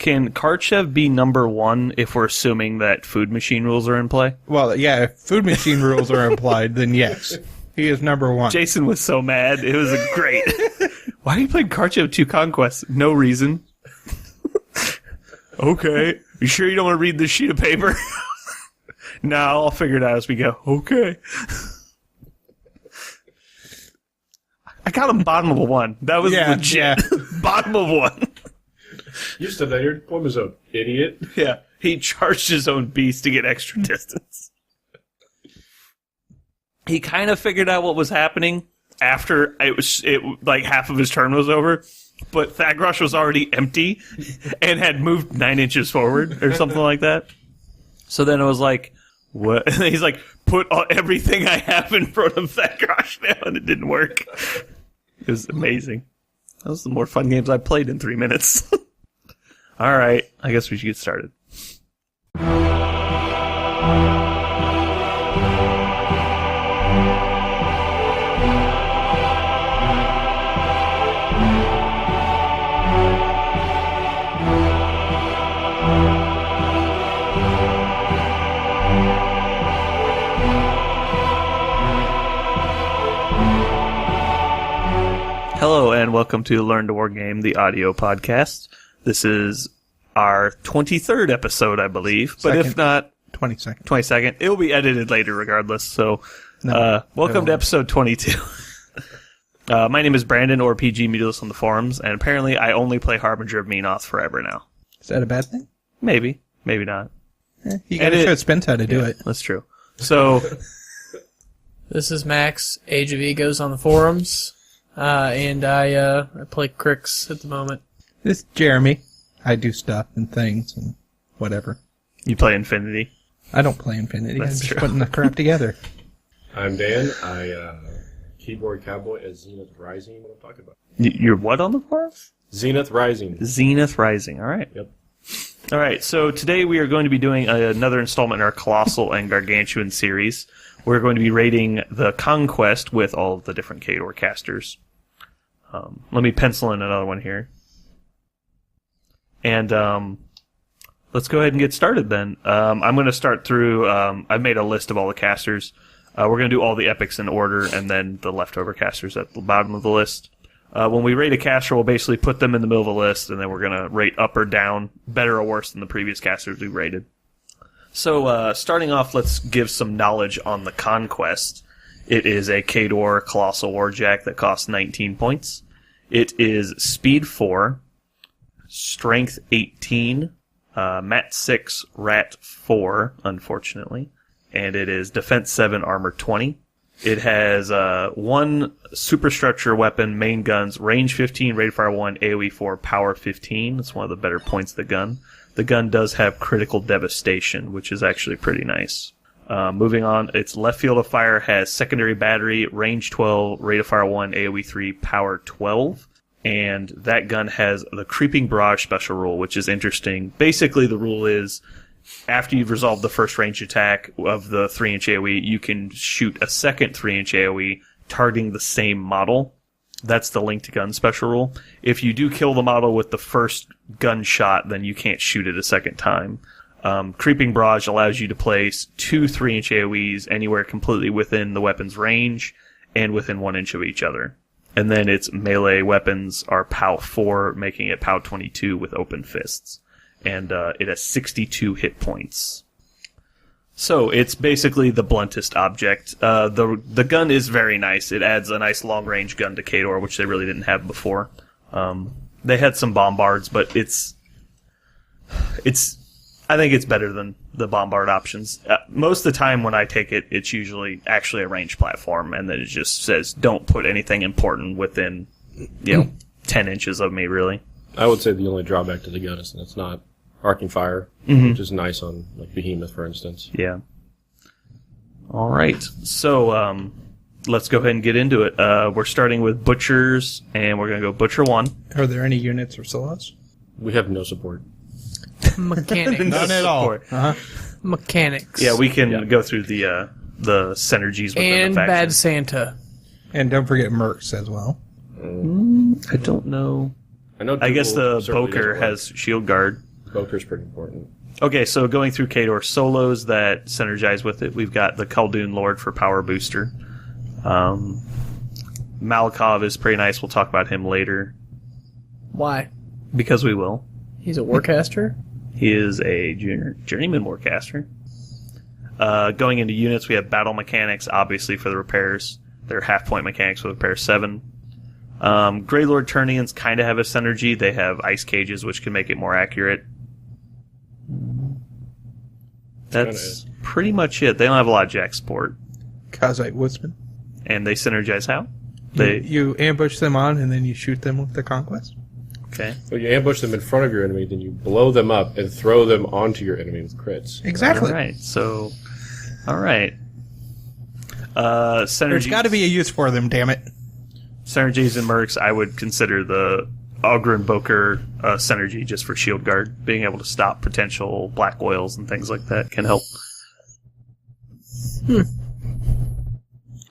Can Karchev be number 1 if we're assuming that food machine rules are in play? Well, yeah, if food machine rules are implied, then yes. He is number 1. Jason was so mad. It was great. Why are you playing Karchev 2 Conquest? No reason. Okay. You sure you don't want to read this sheet of paper? No, I'll figure it out as we go. Okay. I got him bottom of 1. That was legit. Yeah. Bottom of 1. You stood there, your point was an idiot. Yeah. He charged his own beast to get extra distance. He kind of figured out what was happening after like half of his turn was over, but Thagrosh was already empty and had moved 9 inches forward or something like that. So then it was like, what? And he's like, put everything I have in front of Thagrosh now, and it didn't work. It was amazing. That was the more fun games I played in 3 minutes. All right, I guess we should get started. Hello and welcome to Learn to Wargame, the audio podcast. This is our 23rd episode, I believe, but if not 22nd, it will be edited later regardless. So, welcome to episode 22. My name is Brandon, or PG Mutilus on the forums, and apparently I only play Harbinger of Menoth forever now. Is that a bad thing? Maybe not. You gotta show Spence how to do it. That's true. So, this is Max, Age of Egos on the forums. And I play Crix at the moment. This is Jeremy. I do stuff and things and whatever. You play Infinity? I don't play Infinity. That's I'm just true. putting the crap together. I'm Dan. I keyboard cowboy as Zenith Rising. What I'm talking about? You're what on the forums? Zenith Rising. Zenith Rising. All right. Yep. All right. So today we are going to be doing another installment in our Colossal and Gargantuan series. We're going to be rating the Conquest with all of the different Khador casters. Let me pencil in another one here. And let's go ahead and get started then. I'm going to start through... I've made a list of all the casters. We're going to do all the epics in order, and then the leftover casters at the bottom of the list. When we rate a caster, we'll basically put them in the middle of the list, and then we're going to rate up or down, better or worse than the previous casters we rated. So, starting off, let's give some knowledge on the Conquest. It is a Khador Colossal Warjack that costs 19 points. It is Speed 4, Strength 18, Mat 6, Rat 4, unfortunately, and it is Defense 7, Armor 20. It has 1 superstructure weapon, main guns, range 15, rate of fire 1, AoE 4, power 15. That's one of the better points of the gun. The gun does have critical devastation, which is actually pretty nice. Moving on, its left field of fire has secondary battery, range 12, rate of fire 1, AoE 3, power 12. And that gun has the Creeping Barrage special rule, which is interesting. Basically, the rule is, after you've resolved the first range attack of the 3-inch AoE, you can shoot a second 3-inch AoE targeting the same model. That's the linked gun special rule. If you do kill the model with the first gunshot, then you can't shoot it a second time. Creeping Barrage allows you to place 2 3-inch AoEs anywhere completely within the weapon's range and within 1 inch of each other. And then its melee weapons are POW 4, making it POW 22 with open fists. And it has 62 hit points. So it's basically the bluntest object. The gun is very nice. It adds a nice long-range gun to Khador, which they really didn't have before. They had some bombards, but it's I think it's better than the bombard options. Most of the time when I take it, it's usually actually a ranged platform, and then it just says, don't put anything important within, 10 inches of me, really. I would say the only drawback to the gun is that it's not arcing fire, which is nice on like Behemoth, for instance. Yeah. All right. So let's go ahead and get into it. We're starting with Butchers, and we're going to go Butcher 1. Are there any units or solos? We have no support. Mechanics. None at all. Uh-huh. Mechanics. Yeah, we can go through the synergies within and the faction. Bad Santa. And don't forget Mercs as well. I don't know. I know. I guess the Dougal certainly Boker doesn't work. has Shield Guard. Boker's pretty important. Okay, so going through Khador solos that synergize with it, we've got the Khaldun Lord for power booster. Malakov is pretty nice. We'll talk about him later. Why? Because we will. He's a warcaster? He is a journeyman warcaster. Going into units, we have battle mechanics, obviously, for the repairs. They're half-point mechanics with repair 7. Grey Lord Turnians kind of have a synergy. They have ice cages, which can make it more accurate. That's pretty much it. They don't have a lot of jack support. Kazite Woodsman. And they synergize how? You ambush them on, and then you shoot them with the Conquest. Okay. Well, you ambush them in front of your enemy, then you blow them up and throw them onto your enemy with crits. Exactly. All right. So, all right. Synergies. There's got to be a use for them, damn it. Synergies and mercs, I would consider the Ogren Boker synergy just for shield guard. Being able to stop potential black oils and things like that can help.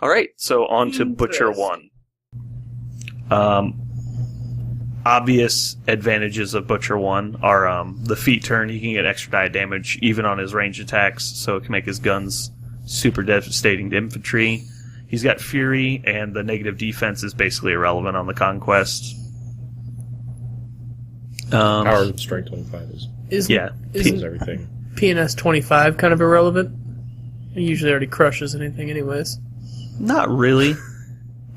All right, so on to Butcher 1. Obvious advantages of Butcher 1 are the feat turn. He can get extra die damage even on his range attacks, so it can make his guns super devastating to infantry. He's got Fury, and the negative defense is basically irrelevant on the Conquest. Power and strength 25 is Isn't everything. PNS 25 kind of irrelevant? It usually already crushes anything anyways. Not really.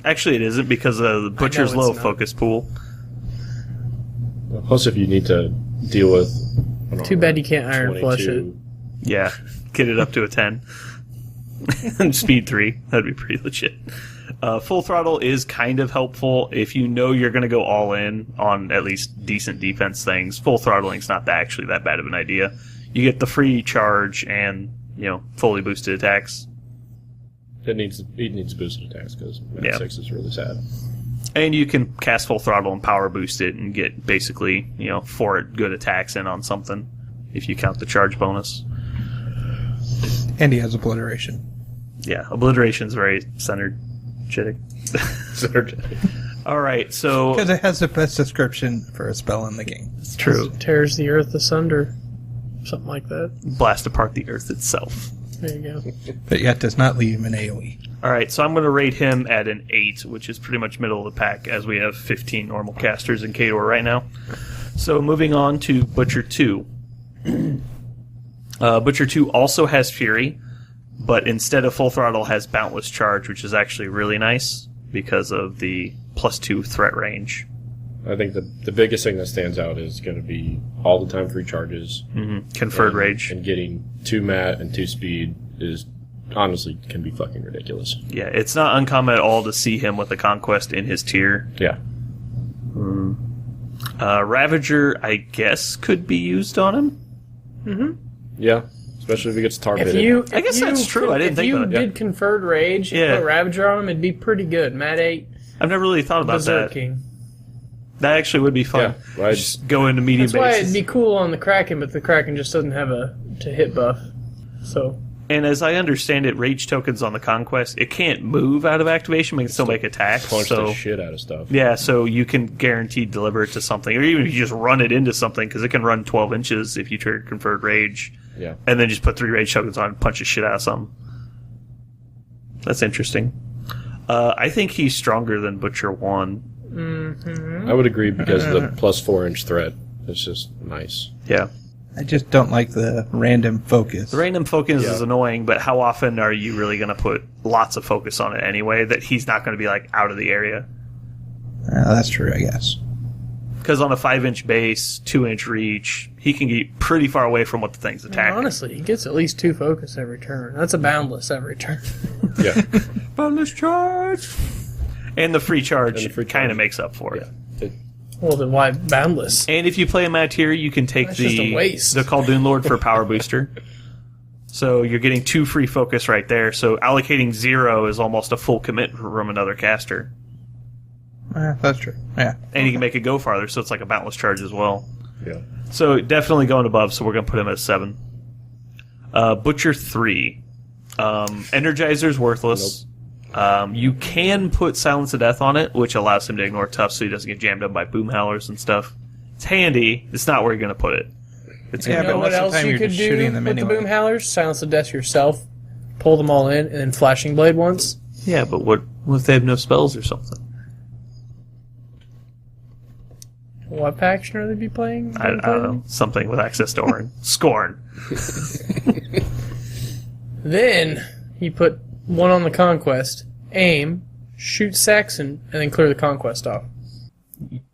Actually, it isn't because of the Butcher's it's low not. focus pool. Plus, if you need to deal with... Too bad you can't Iron Flush it. Yeah, get it up to a 10. Speed 3. That'd be pretty legit. Full throttle is kind of helpful if you know you're going to go all in on at least decent defense things. Full throttling's not actually that bad of an idea. You get the free charge and fully boosted attacks. It needs boosted attacks because Mat 6 is really sad. And you can cast full throttle and power boost it and get basically 4 good attacks in on something if you count the charge bonus. And he has obliteration. Yeah, obliteration's very synergetic. All right, so Because it has the best description for a spell in the game. it's true. Tears the earth asunder. Something like that. Blast apart the earth itself. There you go. But yet does not leave him in AoE. All right, so I'm going to rate him at an 8, which is pretty much middle of the pack, as we have 15 normal casters in Khador right now. So moving on to Butcher 2. Butcher 2 also has Fury, but instead of full throttle has Boundless Charge, which is actually really nice because of the +2 threat range. I think the biggest thing that stands out is going to be all the time free charges. Conferred Rage. And getting 2 mat and 2 speed is honestly can be fucking ridiculous. Yeah, it's not uncommon at all to see him with the Conquest in his tier. Yeah. Ravager, I guess, could be used on him. Yeah. Especially if he gets targeted. I guess that's true. I didn't think about it. If you did Conferred Rage, Yeah. put Ravager on him, it'd be pretty good. Mat 8, I've never really thought about Berserk that. King. That actually would be fun. Yeah, right. Just go into medium That's why bases. it'd be cool on the Kraken, but the Kraken just doesn't have a to hit buff. So And as I understand it, rage tokens on the Conquest, it can't move out of activation, but it can still make attacks. Punch So the shit out of stuff. yeah, so you can guaranteed deliver it to something, or even if you just run it into something, because it can run 12 inches if you trigger Conferred Rage, Yeah. and then just put 3 rage tokens on and punch the shit out of something. That's interesting. I think he's stronger than Butcher 1. I would agree because of the +4-inch threat. It's just nice. Yeah. I just don't like the random focus. The random focus Yeah. is annoying, but how often are you really going to put lots of focus on it anyway that he's not going to be like out of the area? That's true, I guess. Because on a 5-inch base, 2-inch reach, he can get pretty far away from what the thing's attacking. honestly, he gets at least 2 focus every turn. That's a boundless every turn. Yeah. Bonus charge! And the free charge And the free kind of charge. makes up for it. It- Well, then why boundless? And if you play a mat here, you can take That's just a waste. the Khaldun Lord for power booster. So you're getting 2 free focus right there. So allocating 0 is almost a full commit from another caster. That's true. Yeah. And you can make it go farther, so it's like a boundless charge as well. yeah. So definitely going above, so we're going to put him at 7. Butcher 3. Energizer's worthless. You can put Silence of Death on it, which allows him to ignore tough so he doesn't get jammed up by boom howlers and stuff. It's handy. It's not where you're going to put it. It's Yeah, You gonna know but what most of the else time you you're could just do shooting them with the anyway. boom howlers? Silence the death yourself, pull them all in, and then flashing blade once. yeah, but what if they have no spells or something? What faction are they be playing? I don't know. Something with access to Orin. Scorn. Then he put one on the Conquest, aim, shoot Saxon, and then clear the Conquest off.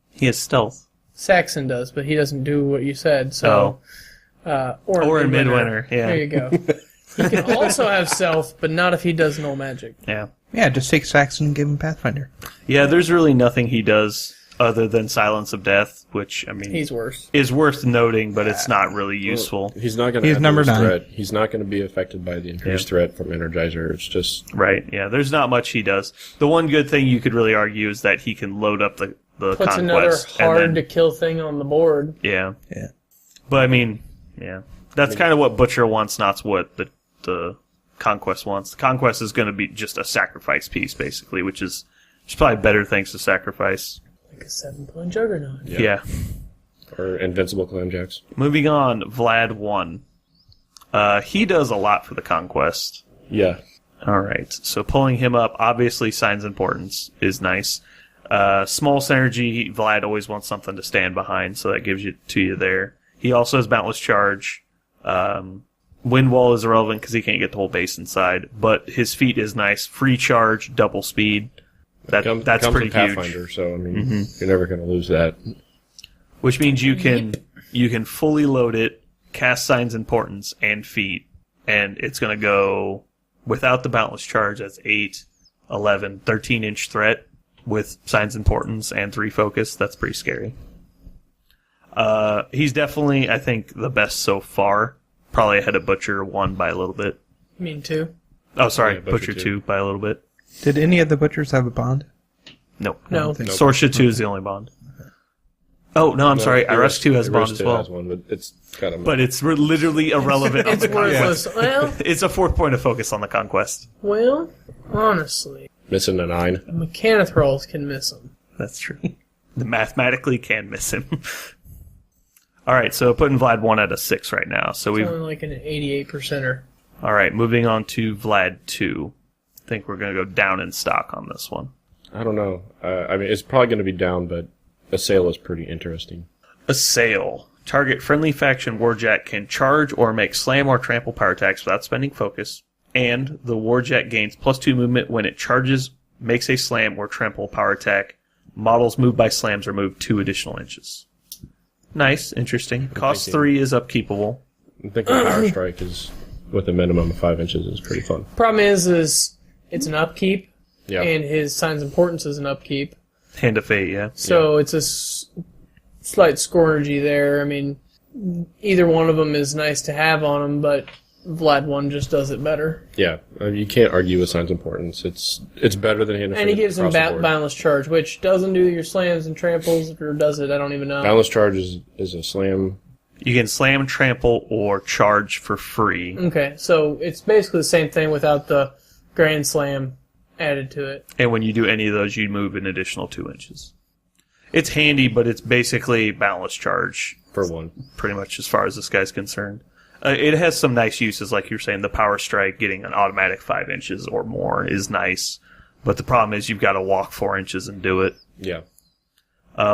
He has stealth. Saxon does, but he doesn't do what you said. So, Or in Midwinter. Yeah. There you go. He can also have stealth, but not if he does null magic. Yeah. Yeah, just take Saxon and give him Pathfinder. Yeah, there's really nothing he does other than Silence of Death, which, I mean, He's worse. is worth noting, but it's not really useful. He's not going to He's have number the 9. threat. He's not going to be affected by the increased threat from Energizer. It's just Right, yeah. There's not much he does. The one good thing you could really argue is that he can load up the Puts another Conquest. hard to kill thing on the board. Yeah. Yeah. But, I mean, yeah. That's kind of what Butcher wants, not what the Conquest wants. The Conquest is going to be just a sacrifice piece, basically, which is just probably better things to sacrifice. Like a 7-point juggernaut. Yeah. or invincible clamjacks. Moving on, Vlad 1. He does a lot for the Conquest. Yeah, All right. So pulling him up, obviously Signs Importance is nice. Small synergy, Vlad always wants something to stand behind, so that gives you to you there. He also has Boundless Charge. Wind Wall is irrelevant because he can't get the whole base inside, but his feat is nice. Free charge, double speed. That's comes pretty with huge. Pathfinder, so I mean, you're never going to lose that. Which means you can fully load it, cast Signs Importance and feat, and it's going to go without the Boundless Charge. That's 8, 11, 13-inch threat with Signs Importance and 3 focus. That's pretty scary. He's definitely, I think, the best so far. Probably ahead of Butcher 1 by a little bit. You mean 2? Oh, sorry, Yeah, Butcher Butcher 2 by a little bit. Did any of the butchers have a bond? Nope. No. Nope. Sorscha 2 is the only bond. Oh, no, I'm sorry. Iris 2 has a bond as well. Has one, but it's kind of. But it's literally irrelevant on It's the Conquest. worthless. Well, It's a 4th point of focus on the Conquest. honestly, missing a 9. Mechanothralls can miss him. That's true. Mathematically can miss him. All right, so putting Vlad 1 at a 6 right now. So It's we've only like an 88%er. all right. Moving on to Vlad 2. I think we're going to go down in stock on this one. I don't know. I mean, it's probably going to be down, but Assail is pretty interesting. Assail. Target friendly faction Warjack can charge or make slam or trample power attacks without spending focus, and the Warjack gains +2 movement when it charges, makes a slam or trample power attack. Models moved by slams are moved 2 additional inches. Nice, interesting. Cost thinking- 3 is upkeepable. I'm thinking Power Strike is with a minimum of 5 inches is pretty fun. Problem is it's an upkeep, Yeah. and his Signs Importance is an upkeep. Hand of Fate, yeah. So it's a slight scourgy there. I mean, either one of them is nice to have on him, but Vlad 1 just does it better. Yeah, you can't argue with Signs Importance. It's better than Hand of And he Fate gives him across the board. Boundless Charge, which doesn't do your slams and tramples, or does it? I don't even know. Boundless Charge is a slam. You can slam, trample, or charge for free. Okay, so it's basically the same thing without the Grand Slam added to it. And when you do any of those, you move an additional 2 inches. It's handy, but it's basically Boundless Charge, For one. pretty much as far as this guy's concerned. It has some nice uses, like you're saying, the Power Strike, getting an automatic 5 inches or more is nice. But the problem is you've got to walk 4 inches and do it. Yeah.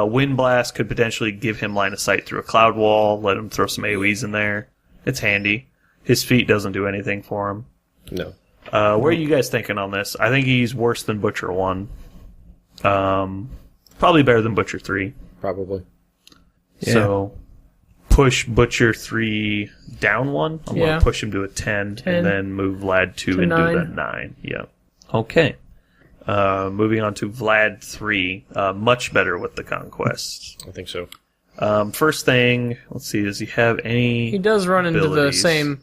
Wind Blast could potentially give him line of sight through a cloud wall, let him throw some AoEs in there. It's handy. His feet doesn't do anything for him. No. Where are you guys thinking on this? I think he's worse than Butcher 1. Probably better than Butcher 3. Probably. Yeah. So push Butcher 3 down 1. I'm going Yeah. to push him to a 10, 10. and then move Vlad 2 To and 9. do that 9. Yeah. Okay. Moving on to Vlad 3. Much better with the Conquest. I think so. First thing, let's see, does he have any... He does run into the abilities? same...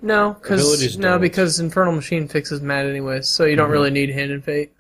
No, Abilities don't. because Infernal Machine fixes Mad anyways, so you don't really need Hand and Fate.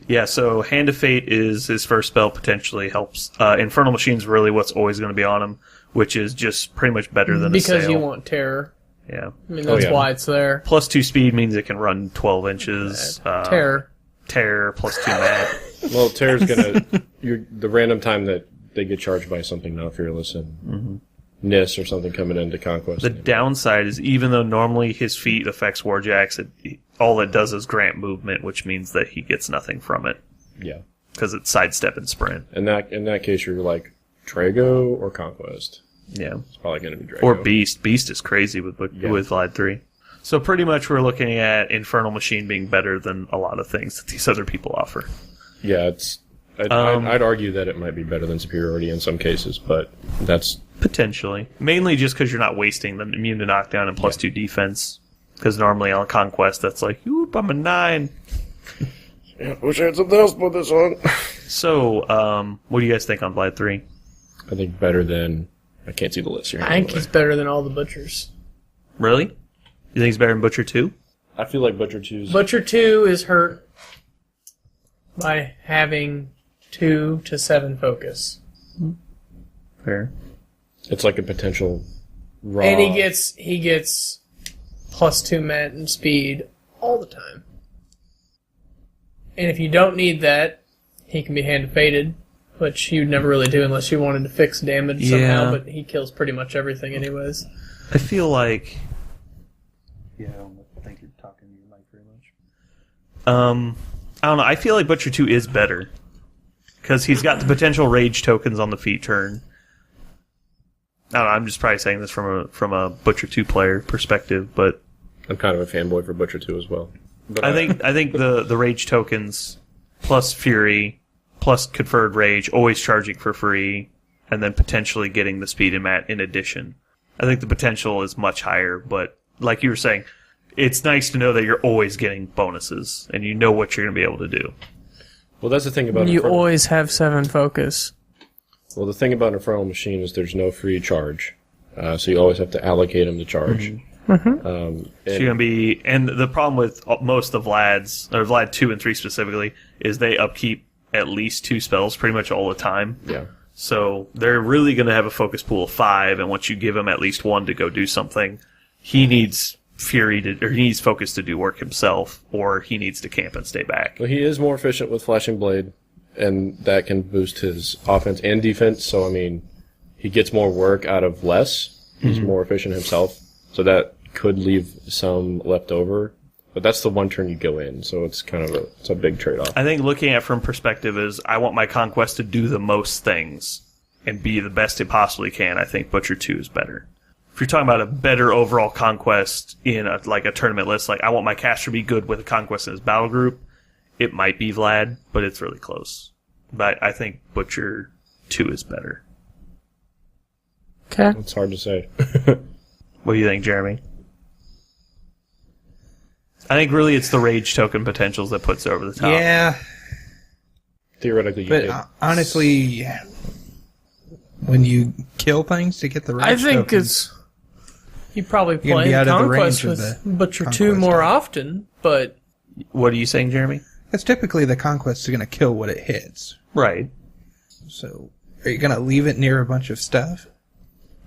Yeah, so Hand of Fate is his first spell, potentially helps. Infernal Machine's really what's always going to be on him, which is just pretty much better than Because Assail. you want Terror. Yeah. I mean, that's yeah. why it's there. +2 speed means it can run 12 inches. Terror. Terror, +2 mat. Well, Terror's gonna the random time that they get charged by something not fearless, and Nis or something coming into Conquest. The downside is even though normally his feat affects Warjacks, all it does is grant movement, which means that he gets nothing from it. Yeah. Because it's sidestep and sprint. In that case, you're like Trago or Conquest. Yeah. It's probably going to be Drago. Or Beast. Beast is crazy with Vlad 3. So pretty much we're looking at Infernal Machine being better than a lot of things that these other people offer. Yeah, I'd argue that it might be better than Superiority in some cases, but that's... Potentially. Mainly just because you're not wasting the immune to knockdown and +2 defense. Because normally on Conquest, that's like, oop, I'm a 9. Yeah, wish I had something else to put this on. So, what do you guys think on Vlad 3? I think better than... I can't see the list here. I think he's better than all the Butchers. Really? You think he's better than Butcher 2? I feel like Butcher 2's... Butcher 2 is hurt by having 2 to 7 focus. Fair. It's like a potential raw... And he gets +2 mat and speed all the time. And if you don't need that, he can be hand-fated, which you'd never really do unless you wanted to fix damage somehow, but he kills pretty much everything anyways. I feel like... Yeah, I don't think you're talking to your mic very much. I don't know. I feel like Butcher 2 is better. Because he's got the potential rage tokens on the feat turn. I don't know, I'm just probably saying this from a Butcher 2 player perspective, but... I'm kind of a fanboy for Butcher 2 as well. But I think the rage tokens, plus Fury, plus conferred rage, always charging for free, and then potentially getting the speed and mat in addition. I think the potential is much higher, but like you were saying, it's nice to know that you're always getting bonuses, and you know what you're going to be able to do. Well, that's the thing about... You always have 7 focus. Well, the thing about Infernal Machine is there's no free charge. So you always have to allocate them to charge. Mm-hmm. So you're going to be... And the problem with most of Vlad's, or Vlad 2 and 3 specifically, is they upkeep at least 2 spells pretty much all the time. Yeah. So they're really going to have a focus pool of 5, and once you give him at least 1 to go do something, he needs Fury to, or he needs focus to do work himself, or he needs to camp and stay back. Well, he is more efficient with Flashing Blade, and that can boost his offense and defense. So, I mean, he gets more work out of less. He's more efficient himself. So that could leave some left over. But that's the one turn you go in, so it's kind of it's a big trade-off. I think looking at it from perspective is I want my Conquest to do the most things and be the best it possibly can. I think Butcher 2 is better. If you're talking about a better overall Conquest in a tournament list, like I want my caster to be good with a Conquest in his battle group, it might be Vlad, but it's really close. But I think Butcher 2 is better. Okay. It's hard to say. What do you think, Jeremy? I think really it's the rage token potentials that puts it over the top. Yeah, Theoretically, you but could. honestly, when you kill things to get the rage I think tokens, you probably You're gonna play be out of the Conquest range of with the Butcher 2 Conquest more item. often, but What are you saying, Jeremy? that's typically the conquest is going to kill what it hits. Right. So, are you going to leave it near a bunch of stuff?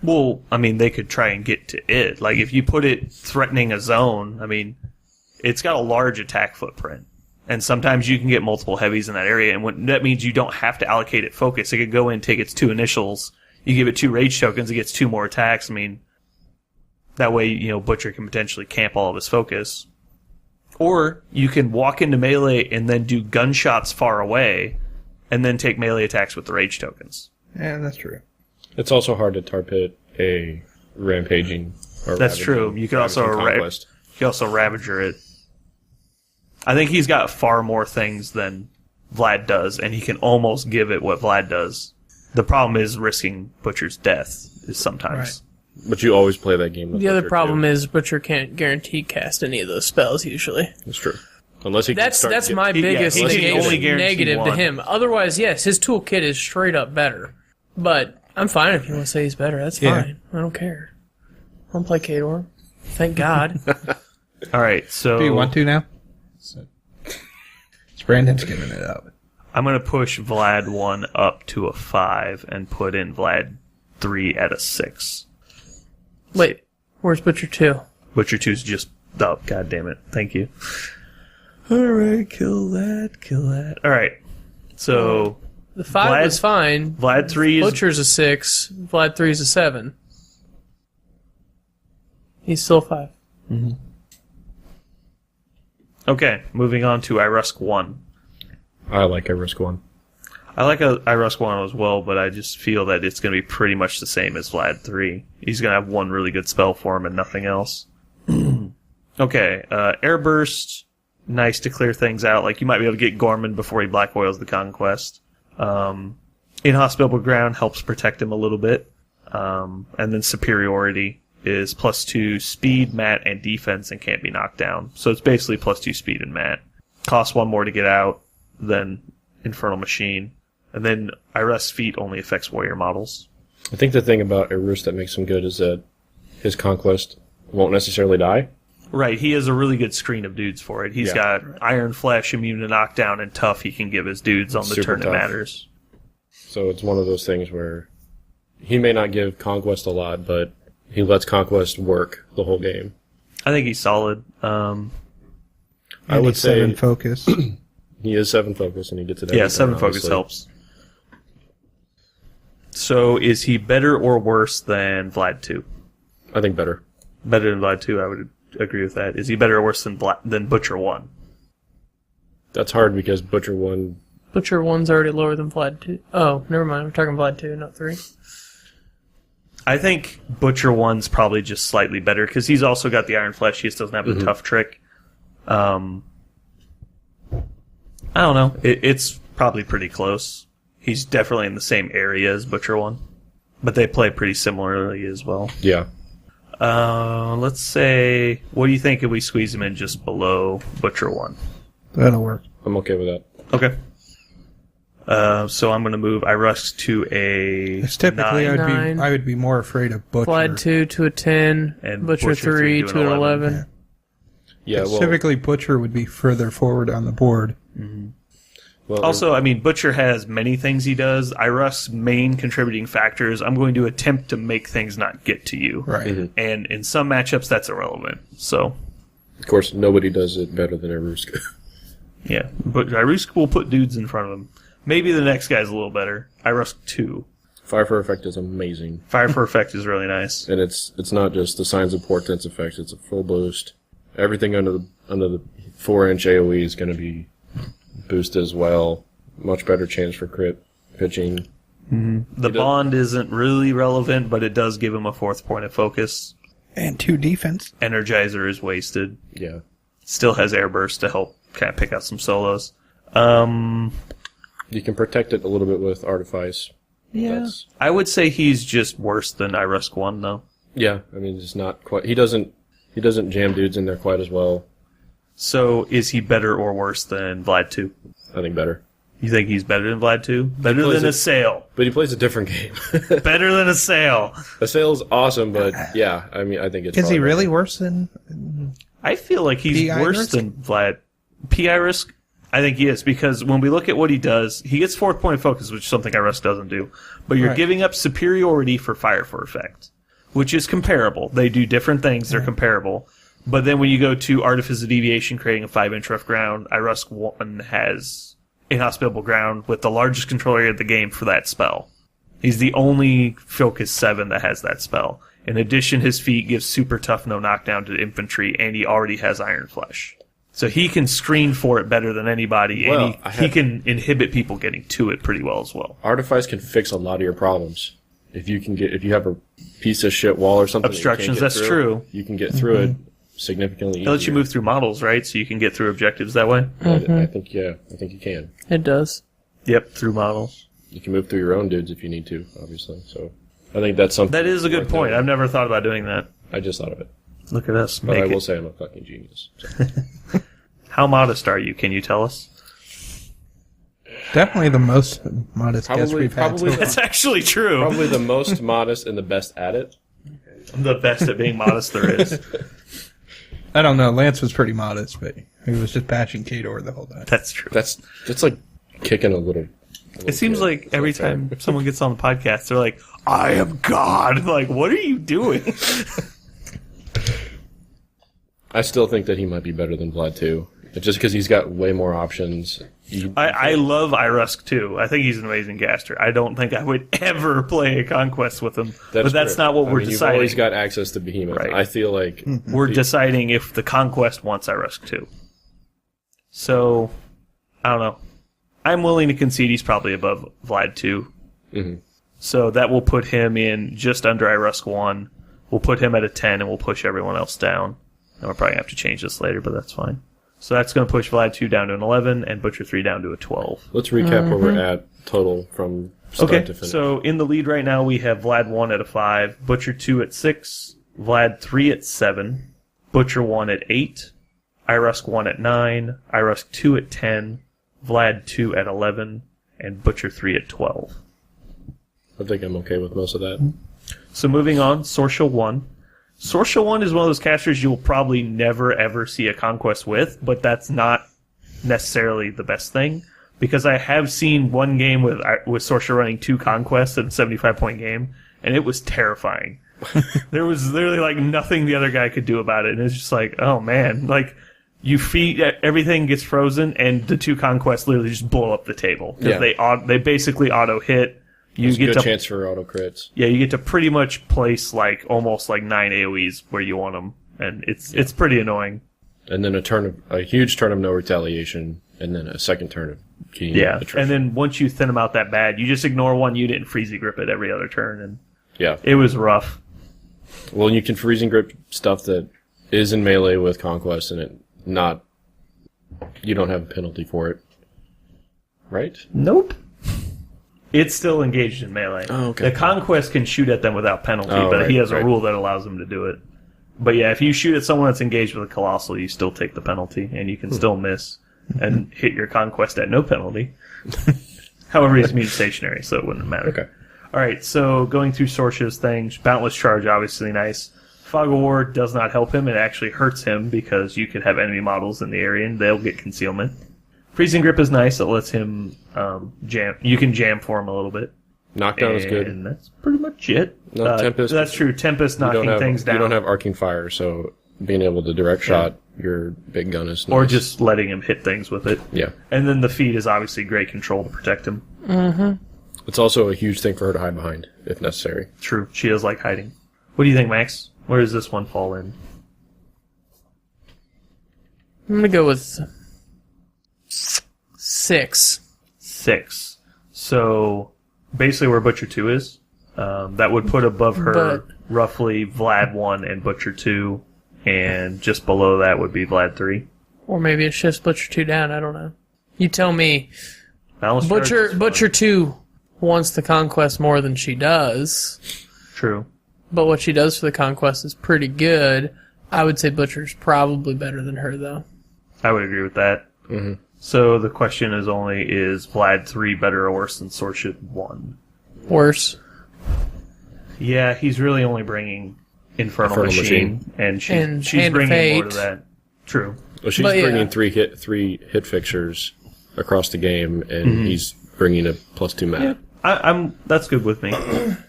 Well, I mean, they could try and get to it. Like, if you put it threatening a zone, I mean, it's got a large attack footprint. And sometimes you can get multiple heavies in that area, and that means you don't have to allocate it focus. It could go in, take its 2 initials, you give it 2 rage tokens, it gets 2 more attacks. I mean, that way, Butcher can potentially camp all of his focus. Or you can walk into melee and then do gunshots far away, and then take melee attacks with the rage tokens. Yeah, that's true. It's also hard to tar pit a rampaging. Or That's ravaging- true. You could also ravaging Conquest. you can also Ravager it. I think he's got far more things than Vlad does, and he can almost give it what Vlad does. The problem is risking Butcher's death is sometimes. But you always play that game with the other Butcher, problem too. is Butcher can't guarantee cast any of those spells usually. It's true. Unless he can That's start to my get- biggest he can only guarantee negative to one. him. Otherwise, yes, his toolkit is straight up better. But I'm fine if you want to say he's better. That's Yeah. fine. I don't care. I don't play Kador. Thank God. All right, so Do you want to now? Brandon's giving it up. I'm going to push Vlad 1 up to a 5 and put in Vlad 3 at a 6. Wait, where's Butcher 2? Butcher 2's just... Oh, God damn it. Thank you. All right, kill that. All right, so The 5 Vlad- was fine. Vlad 3 is... Butcher's a 6. Vlad 3's a 7. He's still 5. Okay, moving on to Irusk 1. I like a risk one. I like Irusk 1 as well, but I just feel that it's going to be pretty much the same as Vlad 3. He's going to have one really good spell for him and nothing else. Okay, Air Burst, nice to clear things out. Like, you might be able to get Gorman before he black oils the Conquest. Inhospitable Ground helps protect him a little bit. And then Superiority is +2 speed, mat, and defense and can't be knocked down. So it's basically +2 speed and mat. Costs 1 more to get out than Infernal Machine. And then Irusk's feat only affects warrior models. I think the thing about Irus that makes him good is that his Conquest won't necessarily die. Right, he has a really good screen of dudes for it. He's got Iron Flesh, immune to knockdown, and tough he can give his dudes on the Super turn that tough. matters. So it's one of those things where he may not give Conquest a lot, but he lets Conquest work the whole game. I think he's solid. I And would he's say 7 focus. he is 7 focus, and he gets it every Yeah, turn, 7 focus obviously. helps. So is he better or worse than Vlad 2? I think better. Better than Vlad 2, I would agree with that. Is he better or worse than Butcher 1? That's hard because Butcher 1... Butcher 1's already lower than Vlad 2. Oh, never mind. We're talking Vlad 2, not 3. I think Butcher 1's probably just slightly better, because he's also got the Iron Flesh. He just doesn't have the tough trick. I don't know. It's probably pretty close. He's definitely in the same area as Butcher 1. But they play pretty similarly as well. Yeah. Let's say, what do you think if we squeeze him in just below Butcher 1? That'll work. I'm okay with that. Okay. So I'm going to move Irusk to a It's typically 9. I would be more afraid of Butcher. Vlad 2 to a 10. And Butcher Butcher 3 to to an an 11. 11. Yeah, well... Typically, Butcher would be further forward on the board. well Also, I mean, Butcher has many things he does. Irusk's main contributing factor is I'm going to attempt to make things not get to you. Right. And in some matchups, that's irrelevant. So, of course, nobody does it better than Irusk. yeah. But Irusk will put dudes in front of him. Maybe the next guy's a little better. Irusk 2. Fire for Effect is amazing. Fire for Effect is really nice. And it's not just the Signs of Portents effect, it's a full boost. Everything under the 4-inch AoE is going to be boosted as well. Much better chance for crit pitching. The bond isn't really relevant, but it does give him a 4th point of focus. And 2 defense. Energizer is wasted. Yeah. Still has Air Burst to help kind of pick out some solos. You can protect it a little bit with Artifice. Yeah. I would say he's just worse than Irusk 1, though. Yeah, I mean, it's not quite... He doesn't jam dudes in there quite as well. So is he better or worse than Vlad 2? I think better. You think he's better than Vlad 2? Better plays than it- Assail. But he plays a different game. Better than Assail. Assail's awesome, but yeah, I mean, I think it's Is he probably really better. worse than... I feel like he's P.I. worse risk? than Vlad. P.I. risk? I think he is, because when we look at what he does, he gets 4th point of focus, which is something Irusk doesn't do. But you're Right. giving up superiority for fire for effect, which is comparable. They do different things, they're comparable. But then when you go to Artifice of Deviation, creating a 5-inch rough ground, Irusk 1 has Inhospitable Ground with the largest control area of the game for that spell. He's the only Focus 7 that has that spell. In addition, his feat gives super tough no knockdown to infantry, and he already has Iron Flesh. So he can screen for it better than anybody, Well, and he can inhibit people getting to it pretty well as well. Artifice can fix a lot of your problems. If you have a piece of shit wall or something, that you can't Obstructions, get that's through, true. You can get through it significantly It lets you easier. move through models, right? So you can get through objectives that way? I think you can. It does. Yep, through models. You can move through your own dudes if you need to, obviously. So I think that's something. That is a good worth point. noting. I've never thought about doing that. I just thought of it. Look at us. But I Make will it. say I'm a fucking genius. So. How modest are you? Can you tell us? Definitely the most modest guest Probably- we've had probably so far. That's actually true. Probably the most modest and the best at it. I'm the best at being modest there is. I don't know. Lance was pretty modest, but he was just patching Kador the whole time. That's true. That's like kicking a little. It seems kid. like It's every not fair. time someone gets on the podcast, they're like, I am God. Like, what are you doing? I still think that he might be better than Vlad too. Just because he's got way more options. I love Irusk too. I think he's an amazing caster. I don't think I would ever play a Conquest with him, but that's not what we're deciding. You've always got access to Behemoth. Right. I feel like we're deciding if the Conquest wants Irusk too. So, I don't know. I'm willing to concede he's probably above Vlad 2. Mm-hmm. So that will put him in just under Irusk 1. We'll put him at a 10, and we'll push everyone else down. And we're probably going to have to change this later, but that's fine. So that's going to push Vlad 2 down to an 11 and Butcher 3 down to a 12. Let's recap where we're at total from start to finish. So in the lead right now we have Vlad 1 at a 5, Butcher 2 at 6, Vlad 3 at 7, Butcher 1 at 8, Irusk 1 at 9, Irusk 2 at 10, Vlad 2 at 11, and Butcher 3 at 12. I think I'm okay with most of that. So moving on, Sorscha 1. Sorscha 1 is one of those casters you'll probably never ever see a Conquest with, but that's not necessarily the best thing, because I have seen one game with Sorscha running 2 Conquests in a 75-point game, and it was terrifying. There was literally like nothing the other guy could do about it, and it's just like, oh man, like you feed everything gets frozen, and the 2 Conquests literally just blow up the table because they basically auto hit. You get a good chance for auto crits. Yeah, you get to pretty much place like almost like 9 AoEs where you want them, and it's pretty annoying. And then a huge turn of no retaliation, and then a second turn of key attrition. And then once you thin them out that bad, you just ignore one unit and freezy grip it every other turn, and it was rough. Well, you can freezing grip stuff that is in melee with Conquest, and you don't have a penalty for it, right? Nope. It's still engaged in melee. Oh, okay. The Conquest can shoot at them without penalty, but he has a rule that allows him to do it. But yeah, if you shoot at someone that's engaged with a Colossal, you still take the penalty, and you can still miss and hit your Conquest at no penalty. However, he's immune stationary, so it wouldn't matter. Okay. Alright, so going through Sorscha's things, Boundless Charge, obviously nice. Fog of War does not help him, it actually hurts him, because you could have enemy models in the area, and they'll get concealment. Freezing Grip is nice. It lets him jam. You can jam for him a little bit. Knockdown is good. And that's pretty much it. No, Tempest. That's true. Tempest knocking things down. You don't have arcing fire, so being able to direct shot your big gun is nice. Or just letting him hit things with it. Yeah. And then the feed is obviously great control to protect him. Mm-hmm. It's also a huge thing for her to hide behind, if necessary. True. She does like hiding. What do you think, Max? Where does this one fall in? I'm going to go with 6. 6. So basically where Butcher 2 is. That would put above her roughly Vlad 1 and Butcher 2, and just below that would be Vlad 3. Or maybe it shifts Butcher 2 down, I don't know. You tell me. Butcher 2 wants the Conquest more than she does. True. But what she does for the Conquest is pretty good. I would say Butcher's probably better than her, though. I would agree with that. Mm-hmm. So the question is Vlad 3 better or worse than Sorscha 1? Worse. Yeah, he's really only bringing Infernal Machine. And she's Hand of bringing more to Fate. that. True. Well, she's bringing three hit fixtures across the game, and he's bringing a +2 map. Yeah, that's good with me.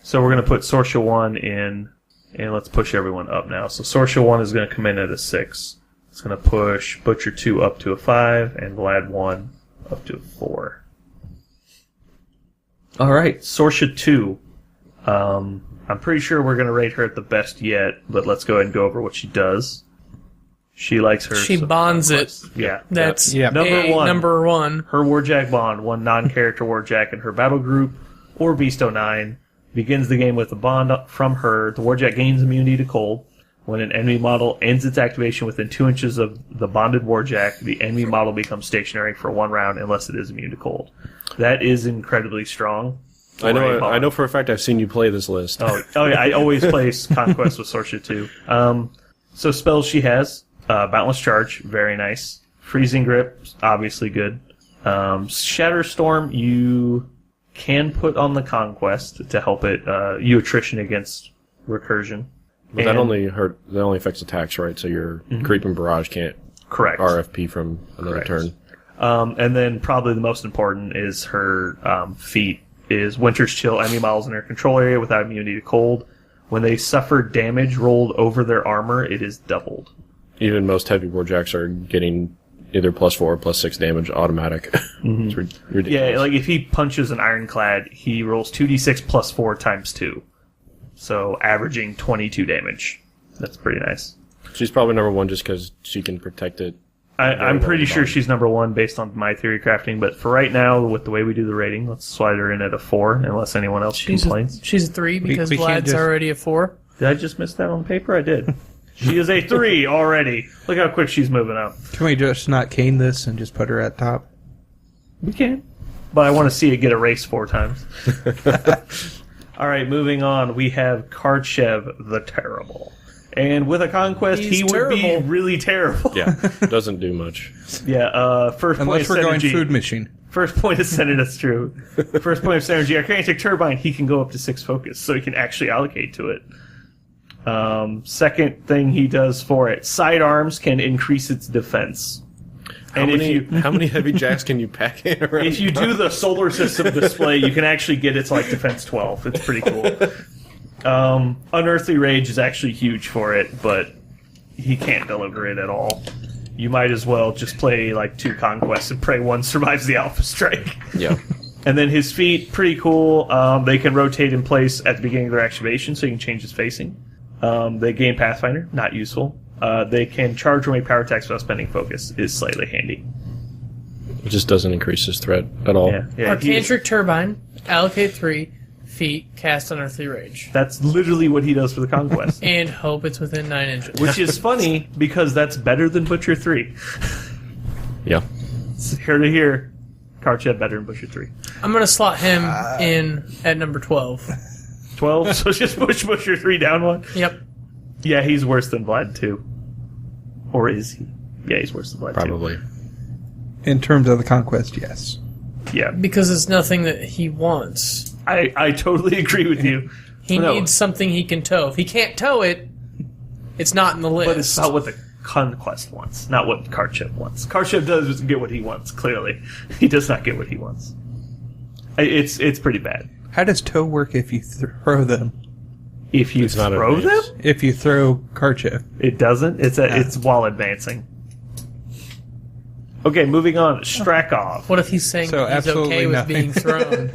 So we're going to put Sorscha 1 in, and let's push everyone up now. So Sorscha 1 is going to come in at a 6. It's going to push Butcher 2 up to a 5, and Vlad 1 up to a 4. Alright, Sorscha 2. I'm pretty sure we're going to rate her at the best yet, but let's go ahead and go over what she does. She likes her... She bonds it. Yeah. That's Number 1. Her Warjack bond, one non-character Warjack in her battle group, or Beast 09, begins the game with a bond from her. The Warjack gains immunity to cold. When an enemy model ends its activation within 2 inches of the bonded Warjack, the enemy model becomes stationary for 1 round unless it is immune to cold. That is incredibly strong. I know for a fact I've seen you play this list. Oh yeah, I always play Conquest with Sorscha 2. So spells she has, Boundless Charge, very nice. Freezing Grip, obviously good. Shatter Storm, you can put on the Conquest to help it, you attrition against recursion. But that only affects attacks, right? So your Creeping Barrage can't RFP from another turn. And then probably the most important is her feat, is Winter's Chill enemy models in her control area without immunity to cold. When they suffer damage rolled over their armor, it is doubled. Even most heavy Warjacks are getting either +4 or +6 damage automatic. It's ridiculous. Yeah, like if he punches an ironclad, he rolls 2d6 plus 4 times 2. So averaging 22 damage. That's pretty nice. She's probably number 1 just because she can protect it. I'm pretty sure she's number 1 based on my theory crafting, but for right now, with the way we do the rating, let's slide her in at a 4 unless anyone else complains. She's a 3 because we can't Vlad's just- already a 4. Did I just miss that on paper? I did. She is a 3 already. Look how quick she's moving up. Can we just not cane this and just put her at top? We can. But I want to see it get erased 4 times. All right, moving on. We have Karchev the Terrible. And with a Conquest, He's he would be terrible. really terrible. Yeah, doesn't do much. Yeah, first Unless point we're of going synergy. food machine. First point of synergy, that's true. First point of synergy, our Kinetic Turbine, he can go up to 6 focus, so he can actually allocate to it. Second thing he does for it, sidearms can increase its defense. How many heavy jacks can you pack in around? If you do the solar system display, you can actually get its like defense 12. It's pretty cool. Unearthly Rage is actually huge for it, but he can't deliver it at all. You might as well just play like 2 Conquests and pray one survives the Alpha Strike. Yeah. And then his feet, pretty cool. They can rotate in place at the beginning of their activation, so you can change his facing. They gain Pathfinder, not useful. They can charge or make power attacks without spending focus, is slightly handy. It just doesn't increase his threat at all. Yeah, Arcantric Turbine, allocate 3, feet, cast Unearthly Rage. that's literally what he does for the Conquest. And hope it's within 9 inches. Which is funny, because that's better than Butcher 3. Yeah. It's here to hear. Karchev better than Butcher 3. I'm going to slot him in at number 12. 12, so just push Butcher 3 down 1. Yep. Yeah, he's worse than Vlad 2. Or is he? Yeah, he's worse than Vlad 2. Probably. In terms of the Conquest, yes. Yeah, Because it's nothing that he wants. I totally agree with you. He No. needs something he can tow. If he can't tow it, it's not in the list. But it's not what the Conquest wants, not what Karchev wants. Karchev doesn't get what he wants, clearly. He does not get what he wants. It's pretty bad. How does tow work if you throw them? If you It's not throw them, advanced. If you throw Karchev. it doesn't. It's while advancing. Okay, moving on. Strakov. What if he's saying So he's absolutely okay with nothing. being thrown?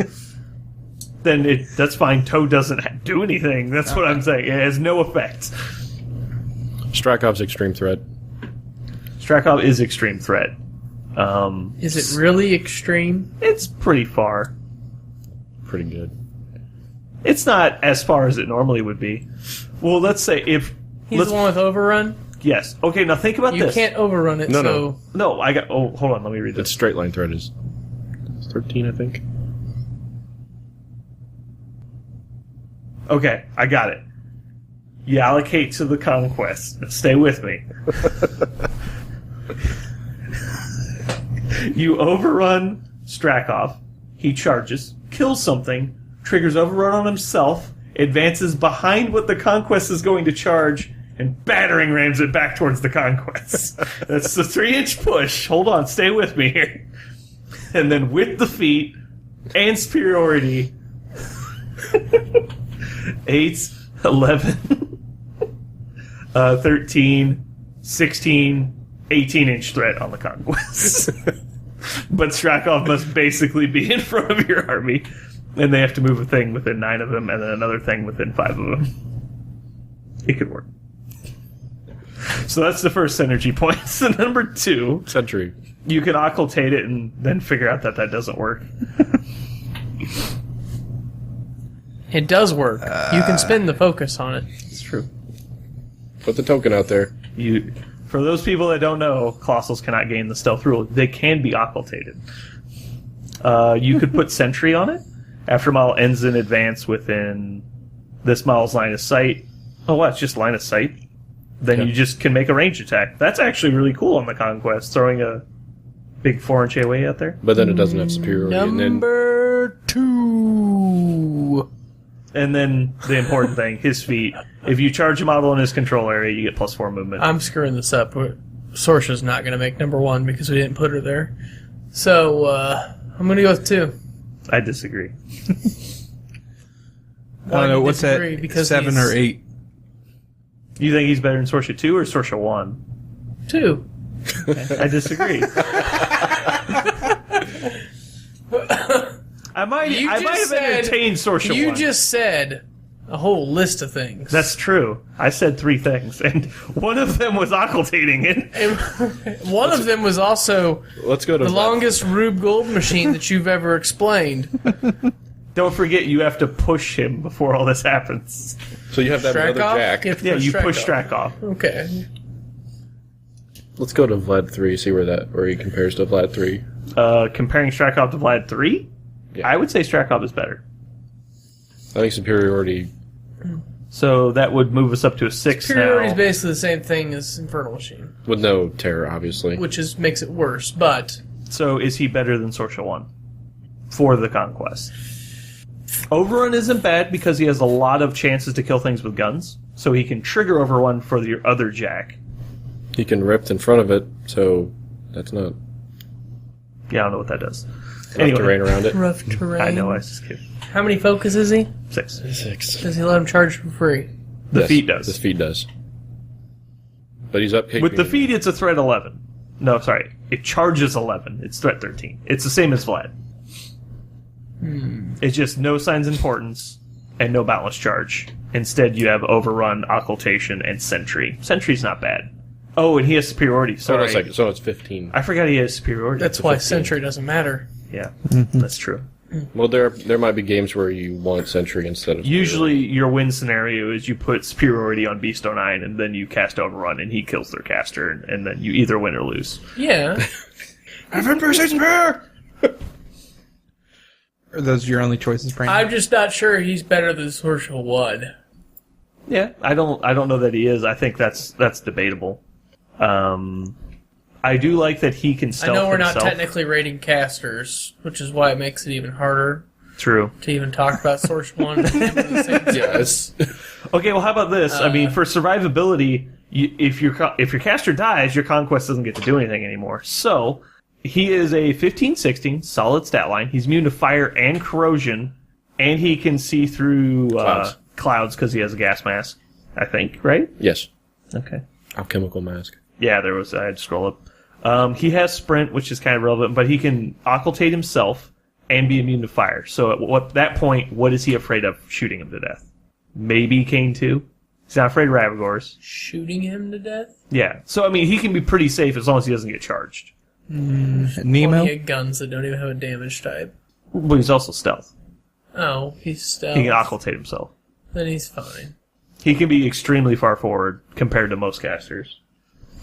Then that's fine. Tow doesn't do anything. That's what I'm saying. It has no effect. Strakov's extreme threat. Strakov is extreme threat. Is it really extreme? It's pretty far. Pretty good. It's not as far as it normally would be. Well, let's say if... He's let's, the one with overrun? yes. Okay, now think about You this. can't overrun it, No, so... No, I got... Oh, hold on. Let me read Its this. straight line threat is 13, I think. Okay, I got it. You allocate to the Conquest. Stay with me. You overrun Strakov. He charges, kills something, triggers overrun on himself, advances behind what the Conquest is going to charge, and battering rams it back towards the Conquest. That's the 3-inch push. Hold on, stay with me here. And then with the feet and superiority, 8, 11, 13, 16, 18-inch threat on the Conquest. But Strakov must basically be in front of your army, and they have to move a thing within 9 of them, and then another thing within 5 of them. It could work. So that's the first synergy point. So number 2, Sentry. you can occultate it and then figure out that doesn't work. It does work. You can spin the focus on it. It's true. Put the token out there. For those people that don't know, Colossals cannot gain the stealth rule. They can be occultated. You could put Sentry on it. After a model ends in advance within this model's line of sight. Oh, what? It's just line of sight? Then you just can make a range attack. That's actually really cool on the Conquest, throwing a big 4-inch AoE out there. But then it doesn't have superiority. And then Number 2. And then the important thing, his feet. If you charge a model in his control area, you get +4 movement. I'm screwing this up. Sorscha's not going to make number 1 because we didn't put her there. So, I'm going to go with 2. I disagree. I don't know, what's that? Disagree, because 7 he's- or 8? You think he's better than Sorscha 2 or Sorscha 1? 2. I disagree. I might have entertained Sorscha You 1. just said a whole list of things. That's true. I said 3 things, and one of them was occultating it. And one of them was also Let's go to the longest Rube Gold machine that you've ever explained. Don't forget, you have to push him before all this happens. So you have that Strack other off? jack. You have to Yeah, you Strack push off. Strack off. Okay. Let's go to Vlad 3, see where he compares to Vlad 3. Comparing Strakov to Vlad 3, Yeah. I would say Strakov is better. I think superiority. So that would move us up to a 6 Superiority is now. basically the same thing as Infernal Machine, With no terror, obviously. which makes it worse, but So is he better than Sorscha 1 for the Conquest? Overrun isn't bad because he has a lot of chances to kill things with guns, so he can trigger Overrun for the other jack. He can rip in front of it, so that's not Yeah, I don't know what that does. enough terrain around it. rough terrain. I know, I was just kidding. How many focus is he? 6. 6. Does he let him charge for free? The Yes, feet does. The feet does. But he's up With the feet, it's a threat 11. No, sorry. It charges 11. It's threat 13. It's the same as Vlad. It's just no signs importance and no boundless charge. Instead, you have Overrun, Occultation, and Sentry. Sentry's not bad. Oh, and he has superiority. Hold Sorry. on a second. So it's 15. I forgot he has superiority. That's why 15. Sentry doesn't matter. Yeah, that's true. Well, there might be games where you want Sentry instead of... Usually, your win scenario is you put superiority on Beast 09, and then you cast Overrun, and he kills their caster, and then you either win or lose. Yeah. Are those your only choices, Brandon? I'm just not sure he's better than Sorscha 1. Yeah, I don't know that he is. I think that's debatable. I do like that he can I stealth know we're not himself. technically rating casters, which is why it makes it even harder True. to even talk about Sorscha 1 and him in the same Yeah, sentence. it's... Okay, well, how about this? I mean, for survivability, if your caster dies, your Conquest doesn't get to do anything anymore. So, he is a 15-16, solid stat line. He's immune to fire and corrosion, and he can see through clouds because he has a gas mask, I think, right? Yes. Okay. Alchemical mask. Yeah, there was. I had to scroll up. He has sprint, which is kind of relevant, but he can occultate himself and be immune to fire. So at that point, what is he afraid of shooting him to death? Maybe Kane 2. He's not afraid of Ravagors. Shooting him to death? Yeah. So, I mean, he can be pretty safe as long as he doesn't get charged. Nemo? He had guns that don't even have a damage type. But he's also stealth. Oh, he's stealth. He can occultate himself. Then he's fine. He can be extremely far forward compared to most casters.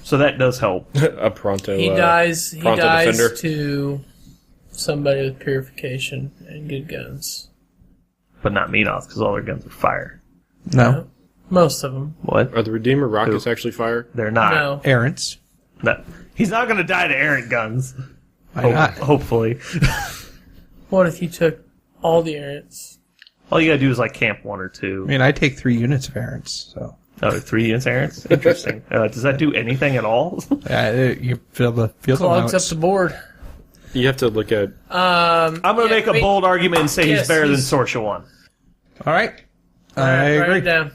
So that does help. A pronto... He dies Pronto defender. to somebody with purification and good guns. But not Menoth, because all their guns are fire. No. Most of them. What? Are the Redeemer rockets actually fire? They're not. No. Errants. No. He's not going to die to errant guns. Why not? Hopefully. What if you took all the errants? All you got to do is like camp 1 or 2. I mean, I take 3 units of errants, so. Oh, 3 units errants? Interesting. Does that do anything at all? You fill the field Clogs up allowance. the board. You have to look at... I'm going to make a bold argument and say Yes, he's better than he's- Sorscha 1. All right. I Write agree. it down.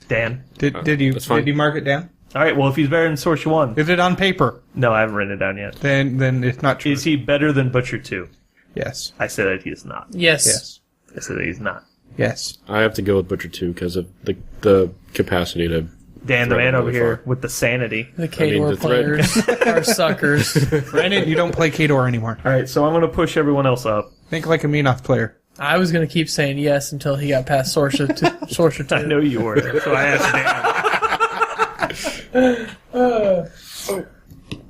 Dan? Did you That's fine. mark it down? All right, well, if he's better than Sorscha 1. Is it on paper? No, I haven't written it down yet. Then it's not true. Is he better than Butcher 2? Yes. I said that he is not. Yes. Yes. I said that he's not. Yes. I have to go with Butcher 2 because of the capacity to... Dan, the Threat man over really here far. with the sanity. The Kador the threat- players are suckers. Brandon, you don't play Kador anymore. All right, so I'm going to push everyone else up. Think like a Menoth player. I was going to keep saying yes until he got past Sorscha 2. I know you were, so I asked Dan.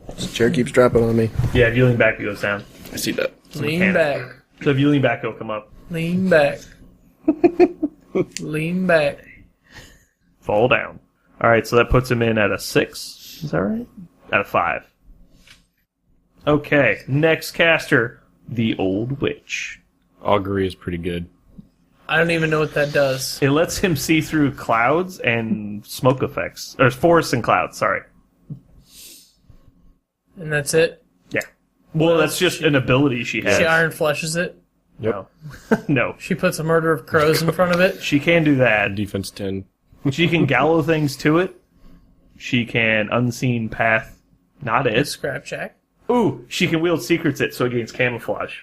This chair keeps dropping on me. Yeah, if you lean back, it goes down. I see that. Lean mechanic. back. So if you lean back, it'll come up. Lean back. Lean back. Fall down. All right, so that puts him in at a 6. Is that right? At a 5. Okay, next caster, the Old Witch. Augury is pretty good. I don't even know what that does. It lets him see through clouds and smoke effects. Or forests and clouds, sorry. And that's it? Yeah. Well, that's just an ability she has. She iron flushes it. No. No. She puts a murder of crows in front of it. She can do that. Defense 10. She can gallow things to it. She can unseen path Not it. Scrap check. Ooh, she can wield secrets it, so it gains camouflage.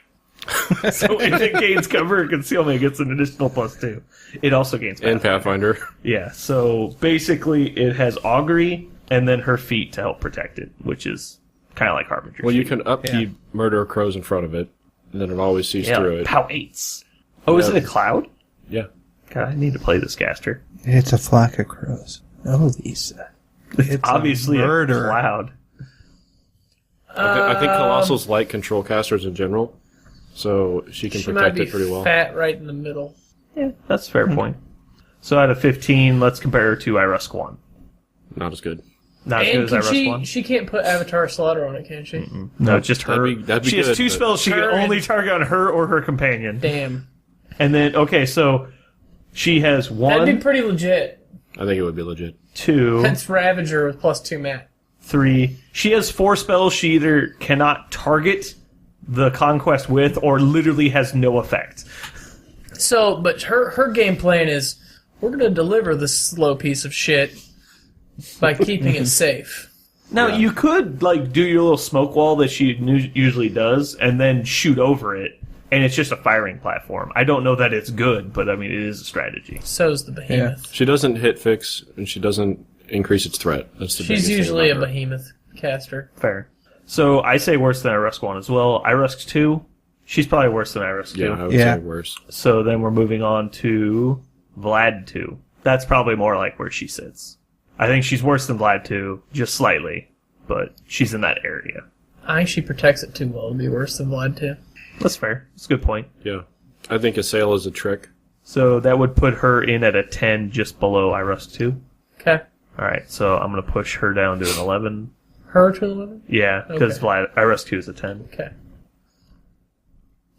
So if it gains cover and concealment, it gets an additional +2. It also gains And Pathfinder. Yeah, so basically it has augury and then her feet to help protect it, which is kind of like Harbinger's Well, you feet. can upkeep Murder Crows in front of it, and then it always sees through it. POW 8s. Oh, is Yeah. it a cloud? Yeah. God, I need to play this caster. It's a flock of crows. Oh, Lisa. It's Obviously a murder. cloud. I think Colossal's like control casters in general, so she can She might protect be it pretty well. fat right in the middle. Yeah, that's a fair point. So out of 15, let's compare her to Irusk 1. Not as good. Not as And good as can Irusk 1. she can't put Avatar Slaughter on it, can she? No, just her. That'd be She has good, 2 but- spells she can Her only and- target on her or her companion. Damn. And then, okay, so she has That'd 1, be pretty legit. I think it would be legit. 2, That's Ravager with +2 mat. 3. She has 4 spells she either cannot target the Conquest with or literally has no effect. So, but her game plan is, we're going to deliver this slow piece of shit by keeping it safe. Now, Yeah. you could, like, do your little smoke wall that she usually does and then shoot over it, and it's just a firing platform. I don't know that it's good, but, I mean, it is a strategy. So's the Behemoth. She doesn't hit fix, and she doesn't increase its threat. That's the She's biggest thing usually a about her. Behemoth caster. Fair. So, I say worse than Irusk 1 as well. Irusk 2, she's probably worse than Irusk 2. Yeah, I would Yeah. say worse. So then we're moving on to Vlad 2. That's probably more like where she sits. I think she's worse than Vlad 2, just slightly, but she's in that area. I think she protects it too well to be worse than Vlad 2. That's fair. That's a good point. Yeah. I think Assail is a trick. So that would put her in at a 10 just below Irusk 2. Okay. Alright, so I'm going to push her down to an 11. Her to 11? Yeah, because Okay. Irusk 2 is a 10. Okay.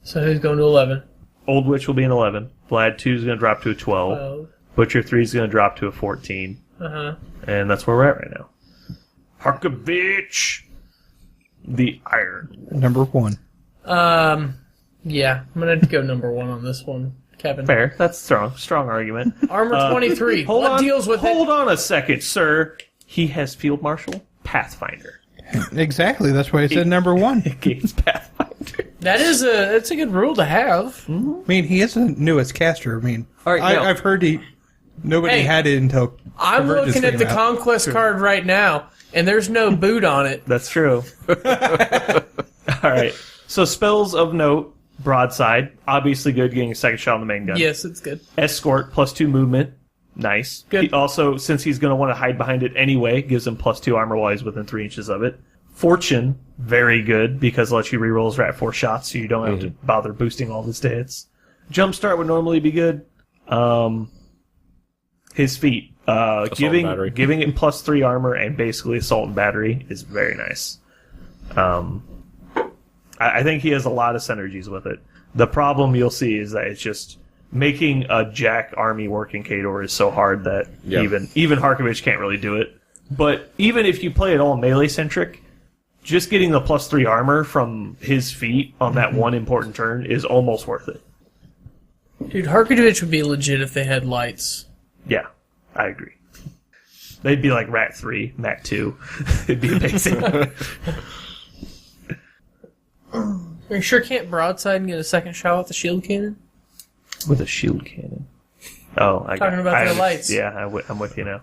So who's going to 11? Old Witch will be an 11. Vlad 2 is going to drop to a 12. 12. Butcher 3 is going to drop to a 14. Uh-huh. And that's where we're at right now. Harkovich! The Iron. Number 1. Yeah, I'm going to go number 1 on this one, Kevin. Fair. That's strong. Strong argument. Armor 23. Hold what on. deals with Hold it? on a second, sir. He has Field Marshal, Pathfinder. Exactly. That's why I said number 1. Gains Pathfinder. That's a good rule to have. I mean, he is the newest caster. I mean, All right, now- I've heard nobody Hey, had it until I'm Convergence looking at came the out. Conquest card right now, and there's no boot on it. That's true. All right. So spells of note, broadside, obviously good, getting a second shot on the main gun. Yes, it's good. Escort, +2 movement, nice. Good. He also, since he's going to want to hide behind it anyway, gives him +2 armor while he's within 3 inches of it. Fortune, very good, because it lets you reroll his rat 4 shots, so you don't have to bother boosting all this to hits. Jumpstart would normally be good. His feet, and battery. giving it +3 armor and basically assault and battery is very nice. I think he has a lot of synergies with it. The problem you'll see is that it's just making a Jack army work in Khador is so hard that Yeah. even Harkovich can't really do it. But even if you play it all melee centric, just getting the +3 armor from his feet on that one important turn is almost worth it. Dude, Harkovich would be legit if they had lights. Yeah, I agree. They'd be like Rat 3, Mat 2. It'd be amazing. Are you sure can't broadside and get a second shot with the shield cannon? With a shield cannon. Oh, I Talking about their lights. Yeah, I'm with you now.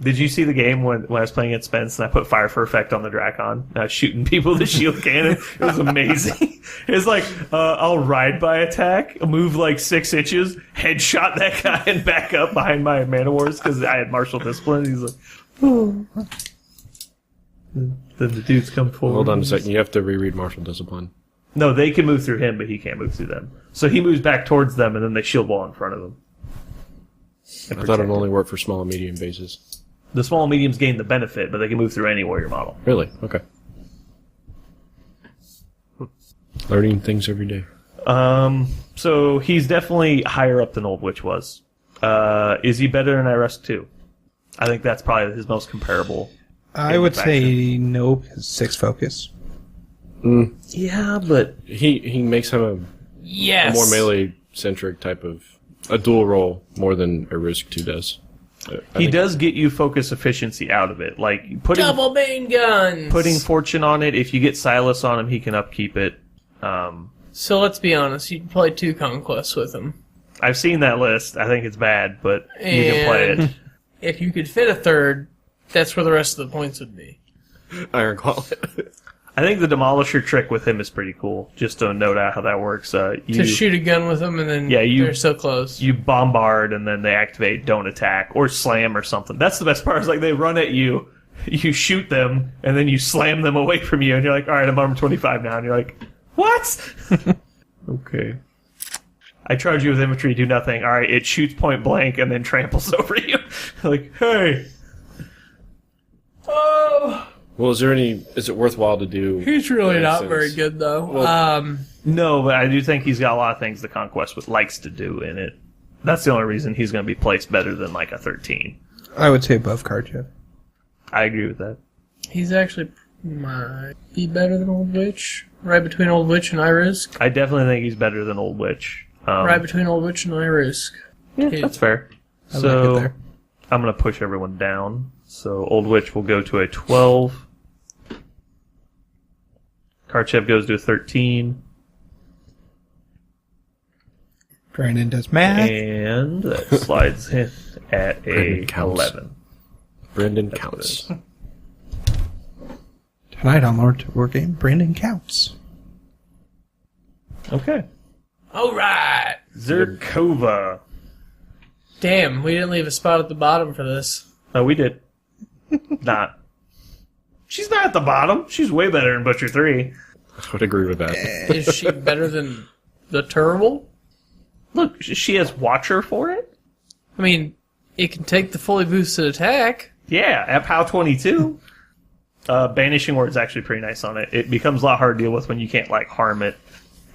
Did you see the game when I was playing at Spence and I put Fire for Effect on the Drakon? And I was shooting people with the shield cannon. It was amazing. It was like, I'll ride by attack, move like 6 inches, headshot that guy, and back up behind my Mana Wars because I had martial discipline. He's like, oh. Then the dudes come forward. Hold on a second. You have to reread Martial Discipline. No, they can move through him, but he can't move through them. So he moves back towards them, and then they shield wall in front of him. I thought it only worked for small and medium bases. The small and mediums gain the benefit, but they can move through any warrior model. Really? Okay. Learning things every day. So he's definitely higher up than Old Witch was. Is he better than Irusk 2? I think that's probably his most comparable. I would say no, because 6 focus. Yeah, but He makes him a Yes. more melee-centric type of... a dual role more than a Risk 2 does. He does get you focus efficiency out of it. Like, Double main guns! putting fortune on it, if you get Silas on him, he can upkeep it. So let's be honest, you can play 2 Conquests with him. I've seen that list. I think it's bad, but you can play it. If you could fit a third, that's where the rest of the points would be. Iron Gauntlet. I think the Demolisher trick with him is pretty cool. Just to note out how that works. To shoot a gun with them and then they're so close. You bombard and then they activate don't attack or slam or something. That's the best part. Is like they run at you, you shoot them, and then you slam them away from you, and you're like, all right, I'm armor 25 now, and you're like, what? Okay. I charge you with infantry, do nothing. All right, it shoots point blank and then tramples over you. Like, hey. Oh. Well, is it worthwhile to do? He's really not very good, though. Well, No, but I do think he's got a lot of things the Conquest likes to do in it. That's the only reason he's going to be placed better than like a 13. I would say above Karchev. I agree with that. He's actually might be better than Old Witch. Right between Old Witch and I Risk. I definitely think he's better than Old Witch. Right between Old Witch and I Risk. Yeah, that's fair. I like So it there. I'm going to push everyone down. So Old Witch will go to a 12. Karchev goes to a 13. Brandon does math. And that slides in at a Brandon counts. 11. Brendan That's counts. what Tonight on Wargame, Brandon counts. Okay. Alright! Zerkova. Damn, we didn't leave a spot at the bottom for this. Oh, we did. Not. She's not at the bottom. She's way better than Butcher 3. I would agree with that. Is she better than the Turtle? Look, she has Watcher for it? I mean, it can take the fully boosted attack. Yeah, at POW 22. Banishing Word's actually pretty nice on it. It becomes a lot harder to deal with when you can't, like, harm it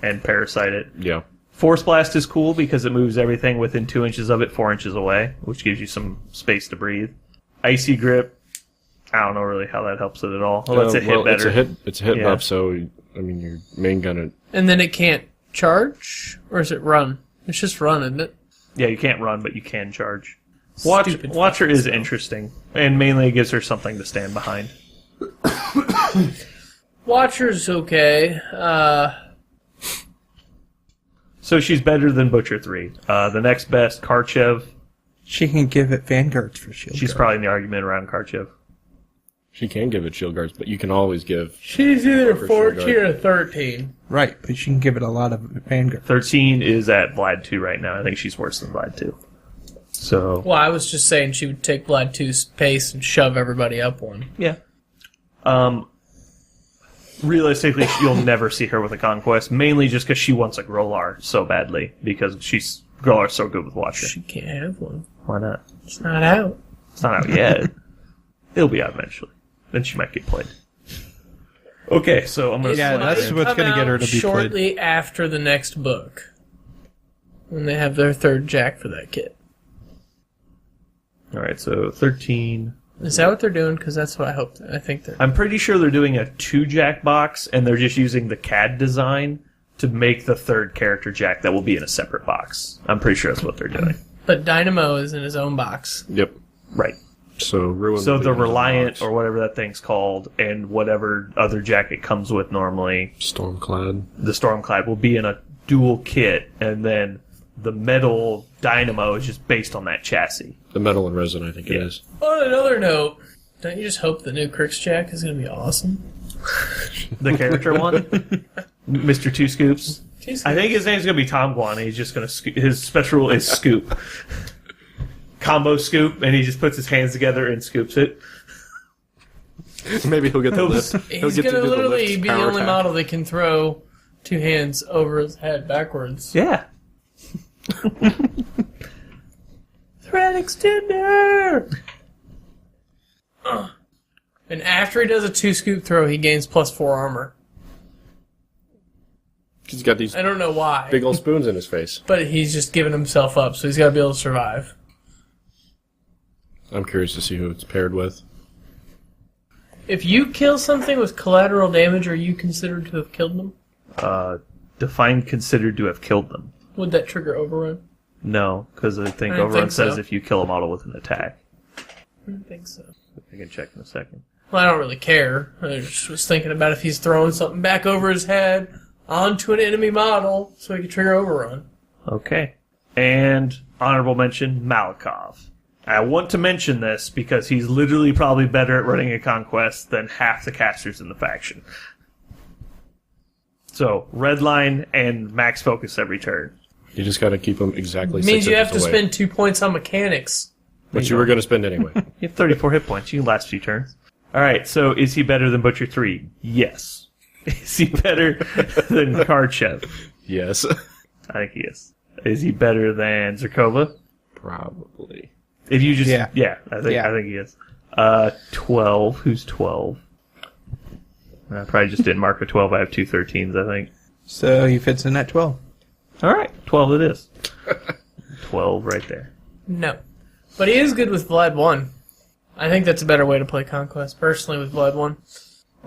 and parasite it. Yeah. Force Blast is cool because it moves everything within 2 inches of it 4 inches away, which gives you some space to breathe. Icy Grip, I don't know really how that helps it at all. Well, it's a hit better. It's a hit Yeah. buff, so, I mean, your main gun... And then it can't charge? Or is it run? It's just run, isn't it? Yeah, you can't run, but you can charge. Stupid Watcher fucking is stuff. interesting, and mainly it gives her something to stand behind. Watcher's okay. So she's better than Butcher 3. The next best, Karchev. She can give it Vanguards for shield. She's guard. probably in the argument around Karchev. She can give it shield guards, but you can always give... She's either For 14 sure. or 13. Right, but she can give it a lot of Vanguard. 13 is at Vlad 2 right now. I think she's worse than Vlad 2. So, Well, I was just saying she would take Vlad 2's pace and shove everybody up one. yeah. Realistically, you'll never see her with a Conquest, mainly just because she wants a Grolar so badly, because Grolar's so good with Watcher. She can't have one. Why not? It's not out. It's not out yet. It'll be out eventually. Then she might get played. Okay, so I'm going to... Yeah, that's what's Come gonna get her out to be played. shortly after the next book. When they have their third jack for that kit. Alright, so 13... Is that what they're doing? Because that's what I think they're... I'm pretty sure they're doing a 2-jack box, and they're just using the CAD design to make the third character jack that will be in a separate box. I'm pretty sure that's what they're doing. But Dynamo is in his own box. Yep. Right. So Ruin... So will be the in the Reliant, box. or whatever that thing's called, and whatever other jack it comes with normally, Stormclad. the Stormclad will be in a dual kit, and then the metal Dynamo is just based on that chassis. The metal and resin, I think it Yeah. is. On another note, don't you just hope the new Crix jack is going to be awesome? The character one? Mr. Two Scoops? Jeez. I think his name's going to be Tom Guan, and he's just going to... His special rule is Scoop. Combo Scoop, and he just puts his hands together and scoops it. Maybe he'll get the lift. He'll He's get going to do the literally lift be the power only attack. model that can throw two hands over his head backwards. Yeah. Thread extender! And after he does a 2-scoop throw, he gains +4 armor. He's got these I don't know why. big old spoons in his face. But he's just giving himself up, so he's got to be able to survive. I'm curious to see who it's paired with. If you kill something with collateral damage, are you considered to have killed them? Define considered to have killed them. Would that trigger overrun? No, because I think I don't Overrun think so. says if you kill a model with an attack. I don't think so. I can check in a second. Well, I don't really care. I just was thinking about if he's throwing something back over his head onto an enemy model so he can trigger overrun. Okay. And honorable mention, Malikov. I want to mention this because he's literally probably better at running a conquest than half the casters in the faction. So, red line and max focus every turn. You just got to keep them exactly It 6 means you have to inches away. spend 2 points on mechanics. Which you were going to spend anyway. You have 34 hit points. You can last a few turns. Alright, so is he better than Butcher 3? Yes. Is he better than Karchev? Yes. I think he is. Is he better than Zerkova? Probably. If you just... Yeah. I think he is. 12. Who's 12? I probably just didn't mark a 12. I have two 13s, I think. So he fits in at 12. Alright, 12 it is. 12 right there. No. But he is good with Vlad 1. I think that's a better way to play Conquest, personally, with Vlad 1.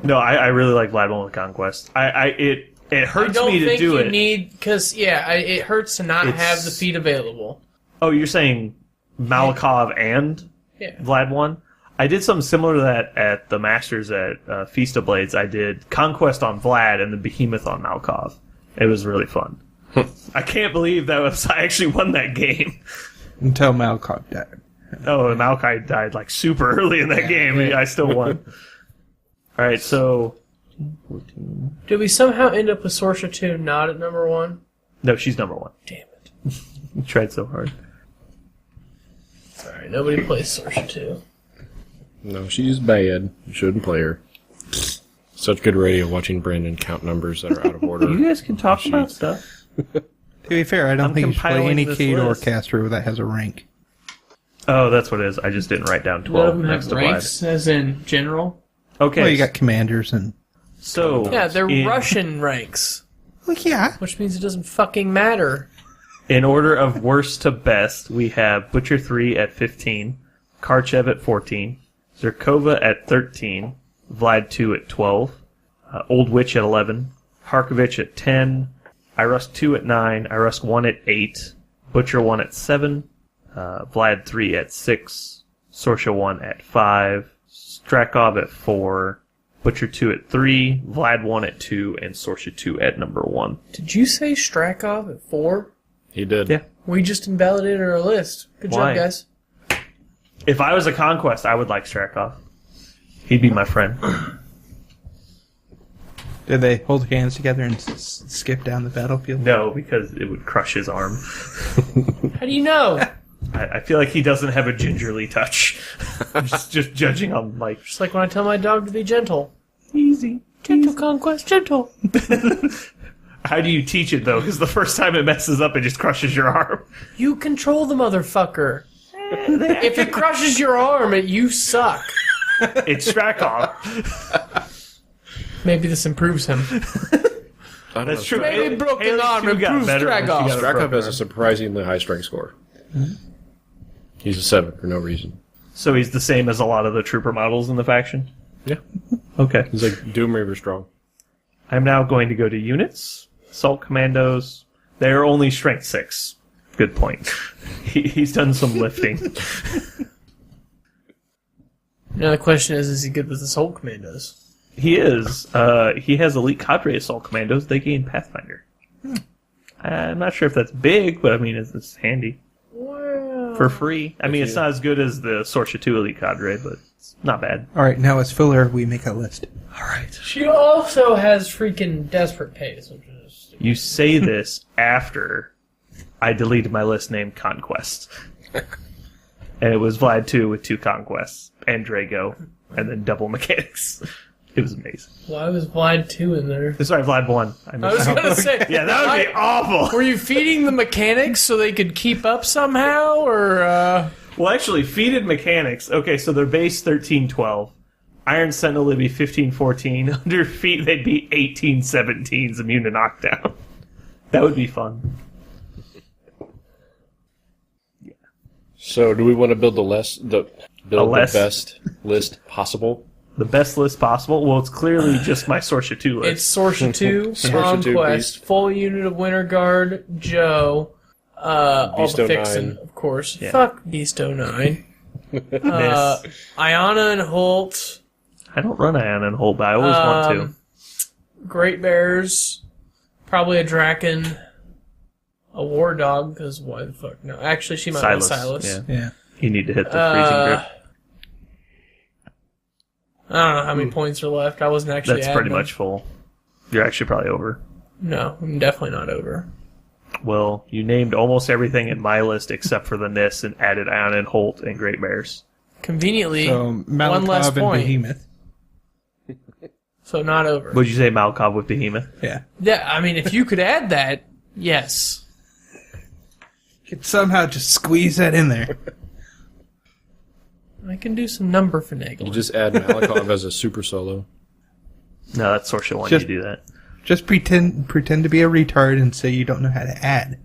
No, I really like Vlad 1 with Conquest. It hurts me to do it. Because, it hurts to not have the feat available. Oh, you're saying Malikov and Vlad 1? I did something similar to that at the Masters at Feast of Blades. I did Conquest on Vlad and the Behemoth on Malikov. It was really fun. I can't believe I actually won that game. Until Malkov died. Oh, and Malkai died like super early in that game. I still won. Alright, so... 14. Did we somehow end up with Sorscha 2 not at number 1? No, she's number 1. Damn it. You tried so hard. Sorry, nobody plays Sorscha 2. No, she's bad. You shouldn't play her. Such good radio watching Brandon count numbers that are out of order. You guys can talk about stuff. To be fair, I don't I'm think you should play compiling any this Kador list. caster that has a rank. Oh, that's what it is. I just didn't write down 12 None of them next have to ranks, as in general. Vlad. Okay. Well, you got commanders and... So... Yeah, they're in, Russian ranks, Well, yeah. which means it doesn't fucking matter. In order of worst to best, we have Butcher 3 at 15, Karchev at 14, Zerkova at 13, Vlad 2 at 12, Old Witch at 11, Harkovich at 10, Irusk 2 at 9, Irusk 1 at 8, Butcher 1 at 7, Vlad 3 at 6, Sorscha 1 at 5, Strakov at 4, Butcher 2 at 3, Vlad 1 at 2, and Sorscha 2 at number 1. Did you say Strakov at 4? He did. Yeah. We just invalidated our list. Good Why? job, guys. If I was a Conquest, I would like Strakov. He'd be my friend. Did they hold hands together and skip down the battlefield? No, because it would crush his arm. How do you know? I feel like he doesn't have a gingerly touch. just judging on like Just like when I tell my dog to be gentle. easy. Gentle, Conquest, gentle. How do you teach it though? Because the first time it messes up, it just crushes your arm. You control the motherfucker. If it crushes your arm, you suck. It's Strakov. Maybe this improves him. I don't That's know. true. Maybe broken Haley arm 2 got improves better when she Strakov. got a Strakov broken has a arm. surprisingly high strength score. He's a 7 for no reason. So he's the same as a lot of the trooper models in the faction. Yeah. Okay. He's like Doom Reaver strong. I'm now going to go to units. Assault Commandos. They're only strength 6. Good point. He's done some lifting. Now the question is he good with Assault Commandos? He is. He has elite cadre assault commandos. They gain Pathfinder. I'm not sure if that's big, but I mean, it's handy. Well, For free. I mean, it's not as good as the Sorscha 2 elite cadre, but it's not bad. All right, now as filler, we make a list. All right. she also has freaking Desperate Pace, which is... You say this after I deleted my list named Conquest. And it was Vlad 2 with 2 Conquests, and Drago, and then double mechanics. It was amazing. Why was Vlad 2 in there? Sorry, Vlad 1. I was gonna say... Yeah, that would be awful. Were you feeding the mechanics so they could keep up somehow, or, Well, actually, feeded mechanics. Okay, so they're base 13-12. Iron Sentinel would be 15-14. Under feet, they'd be 18-17s, immune to knockdown. That would be fun. So, do we want to build the less? best list possible? The best list possible? Well, it's clearly just my Sorscha 2 list. It's Sorscha 2, Sorscha 2 Conquest, beast. full unit of Winter Guard, Joe, all Beast the 09. fixin', of course. Yeah. Fuck Beast 09. Iona and Holt. I don't run Ion and Holt, but I always want to. Great Bears. Probably a Draken. A War Dog, because why the fuck? No, actually, she might be Silas. Yeah. Yeah. You need to hit the freezing grip. I don't know how many points are left. I wasn't actually That's adding pretty them. much full. You're actually probably over. No, I'm definitely not over. Well, you named almost everything in my list except for the NIS and added Ion and Holt and Great Bears. Conveniently, So one less Malakov and point. Behemoth. So not over. Would you say Malkov with Behemoth? Yeah. Yeah, I mean, if you could add that, yes. Could somehow just squeeze that in there. I can do some number finagling. You just add Malakov as a super solo. No, that's Sorscha one. Just- You do that. Just pretend to be a retard and say you don't know how to add.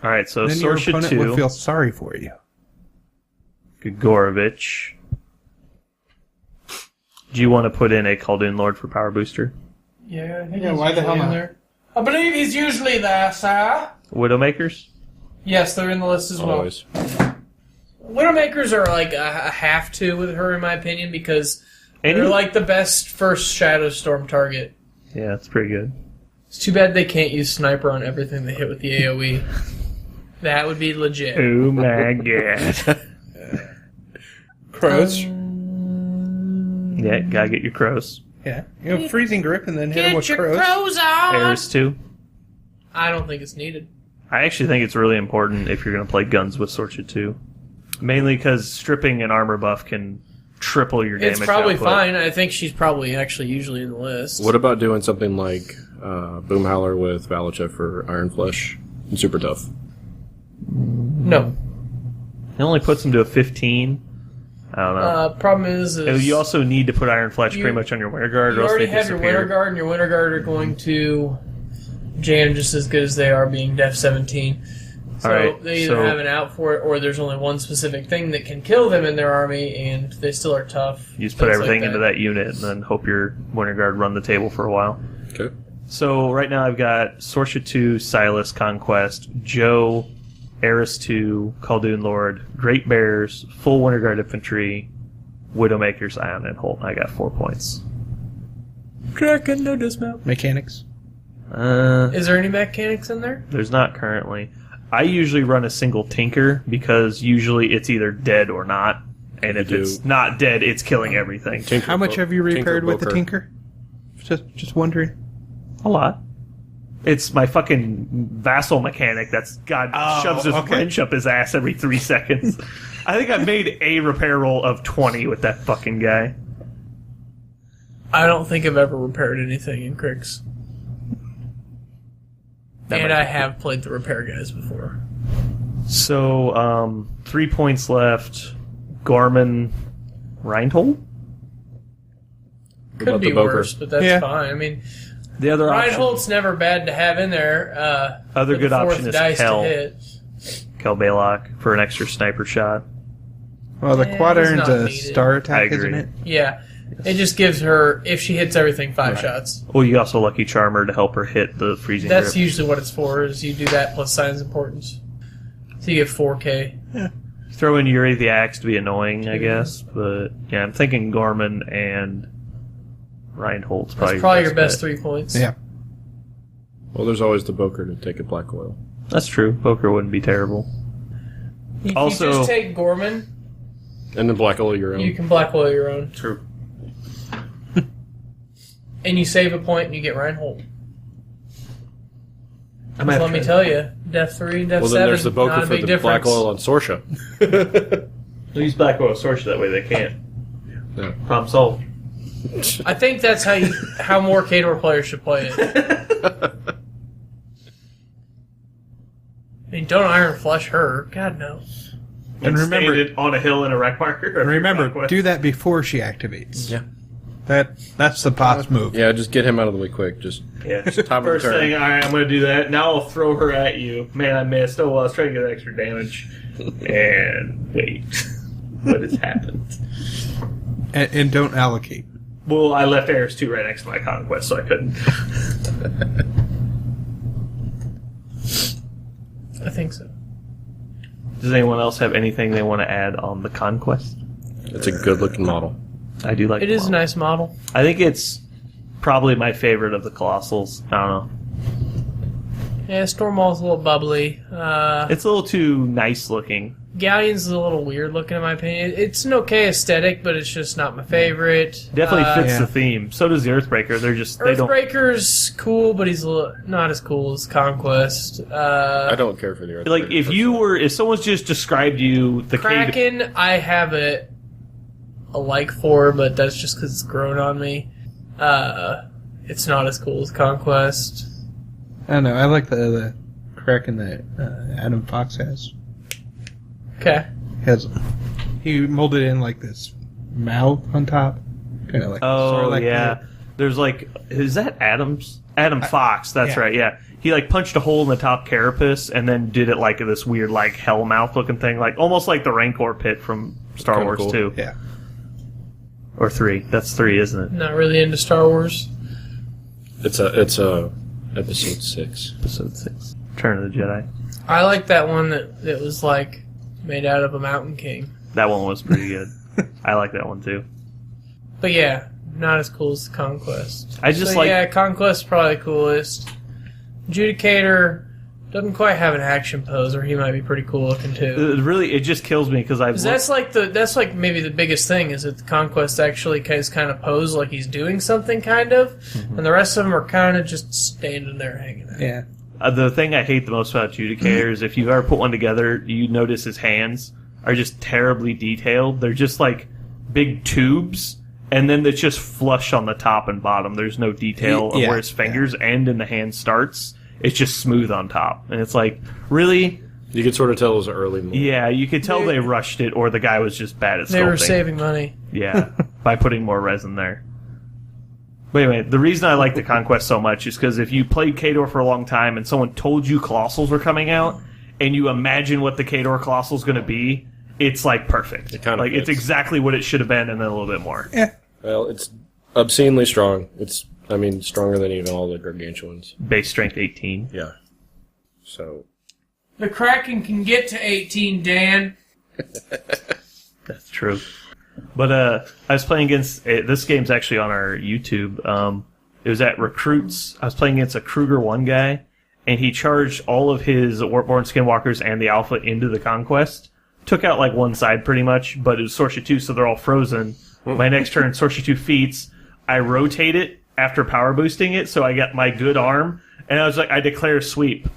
All right, so Then your Sorscha opponent 2, would feel sorry for you. Gorovich. Do you want to put in a Khaldun Lord for Power Booster? Yeah, I think Yeah, he's why the hell usually in not? there. I believe he's usually there, sir. Widowmakers? Yes, they're in the list as well. Always. Widowmakers are like a have to with her, in my opinion, because And they're you- like the best first Shadow Storm target. Yeah, that's pretty good. It's too bad they can't use Sniper on everything they hit with the AoE. That would be legit. Oh my god. Crows. Yeah, gotta get your crows. Yeah. You know, freezing grip and then hit him with Get your crows. crows on! Eris 2. I don't think it's needed. I actually think it's really important if you're going to play guns with Sorscha 2. Mainly because stripping an armor buff can triple your damage It's probably output. fine. I think she's probably actually usually in the list. What about doing something like Boomhowler with Valachev for Iron Flesh and Super Tough? No. It only puts him to a 15. I don't know. Problem is You also need to put Iron Flesh you- pretty much on your Winter Guard, you or else already they have your disappear. Winter Guard, and your Winter Guard are going to jam just as good as they are being Def 17. So Alright, they either have an out for it, or there's only one specific thing that can kill them in their army, and they still are tough. You just put things everything like into that unit and then hope your Winter Guard run the table for a while. Okay. So right now I've got Sorscha 2, Silas, Conquest, Joe, Eris 2, Khaldun Lord, Great Bears, full Winter Guard infantry, Widowmakers, Ion, and Holt. I got 4 points. Draken, no dismount. Mechanics. Is there any mechanics in there? There's not currently. I usually run a single Tinker because usually it's either dead or not. And if You it's do. not dead, it's killing everything. Tinker How much have you repaired with the Boker. Tinker? Just wondering. A lot. It's my fucking vassal mechanic that's shoves his wrench up his ass every 3 seconds. I think I made a repair roll of 20 with that fucking guy. I don't think I've ever repaired anything in Crix. That And might I be- have played the repair guys before. So, 3 points left. Gorman, Reinhold? What Could about be the Boker? worse, but that's Yeah. fine. I mean, The other option, Reinhold's never bad to have in there. Other for good the fourth option is dice Kel. to hit. Kel Balok for an extra sniper shot. Well, the Yeah, Quadern's he's not a needed. star I attack, agree. isn't it? Yeah. It just gives her, if she hits everything, 5 shots. Well, you also Lucky Charmer to help her hit the freezing That's grip. usually what it's for, is you do that plus Signs of Importance. So you get 4K. Throw in Yuri the Axe to be annoying, I guess. But, yeah, I'm thinking Gorman and Reinhold's probably, That's probably your best 3 points. Yeah. Well, there's always the Boker to take a black oil. That's true. Poker wouldn't be terrible. If Also- you just take Gorman, And then black oil your own. you can black oil your own. True. And you save a point and you get Reinhold. I might have Let me tried- tell you, Def 3, Def Well, 7, then there's the not Boker a for big the difference. black oil on Sorscha. They'll use Black Oil Sorscha that way they can't. Yeah. Problem solved. I think that's how more Khador players should play it. I mean, don't Iron Flush her. God, no. And remember- Stand it on a hill in a wreck marker. And remember, do that before she activates. Yeah. That's the boss move. Yeah, just get him out of the way quick. Just Yeah. top of the First turn. thing, all right, I'm going to do that. Now I'll throw her at you. Man, I missed. Oh, well, I was trying to get extra damage. And wait. What has happened? And don't allocate. Well, I left Eris 2 right next to my Conquest, so I couldn't. I think so. Does anyone else have anything they want to add on the Conquest? It's a good-looking model. I do like It the is a model. nice model. I think it's probably my favorite of the Colossals. I don't know. Yeah, Stormwall's a little bubbly. It's a little too nice looking. Galleon's a little weird looking in my opinion. It's an okay aesthetic, but it's just not my favorite. Definitely fits Yeah. the theme. So does the Earthbreaker. They're just they don't. Earthbreaker's cool, but he's a little, not as cool as Conquest. I don't care for the Earth. Like if someone's just described you the Kraken, I have a like for, but that's just because it's grown on me. It's not as cool as Conquest. I don't know. I like the Kraken that Adam Fox has. Okay. He molded in like this mouth on top, kind of like. sort Oh of like yeah, there's like is that Adam Fox? That's yeah. right. Yeah, he like punched a hole in the top carapace and then did it like this weird like hell mouth looking thing, like almost like the Rancor pit from Star Kinda Wars cool. 2 Yeah. or 3. That's 3, isn't it? Not really into Star Wars. It's a episode 6. Episode 6, Return of the Jedi. I like that one that was like made out of a Mountain King. That one was pretty good. I like that one too. But yeah, not as cool as Conquest. I just So like yeah, Conquest's probably the coolest. Adjudicator doesn't quite have an action pose, or he might be pretty cool looking too. it just kills me because I've 'Cause that's like maybe the biggest thing is that the Conquest actually kind of pose like he's doing something kind of, Mm-hmm. and the rest of them are kind of just standing there hanging out. Yeah. the thing I hate the most about Adjudicator is if you've ever put one together, you notice his hands are just terribly detailed. They're just like big tubes, and then it's just flush on the top and bottom. There's no detail of Yeah, where his fingers end and the hand starts. It's just smooth on top. And it's like, really? You could sort of tell it was early. Yeah, you could tell they rushed it or the guy was just bad at sculpting. They were saving money. Yeah, by putting more resin there. But anyway, the reason I like the Conquest so much is because if you played Khador for a long time and someone told you Colossals were coming out, and you imagine what the Khador Colossal's going to be, it's like perfect. It kind of like it's fits. exactly what it should have been, and then a little bit more. Yeah. Well, it's obscenely strong. It's, I mean, stronger than even all the gargantuans. Base strength 18. Yeah. So, The Kraken can get to 18, Dan. That's true. But I was playing against this game's actually on our YouTube. It was at Recruits. I was playing against a Kruger 1 guy, and he charged all of his Warpborn Skinwalkers and the Alpha into the Conquest. Took out like one side pretty much, but it was Sorscha 2, so they're all frozen. My next turn, Sorscha 2 feats. I rotate it after power boosting it, so I get my good arm, and I was like, I declare sweep.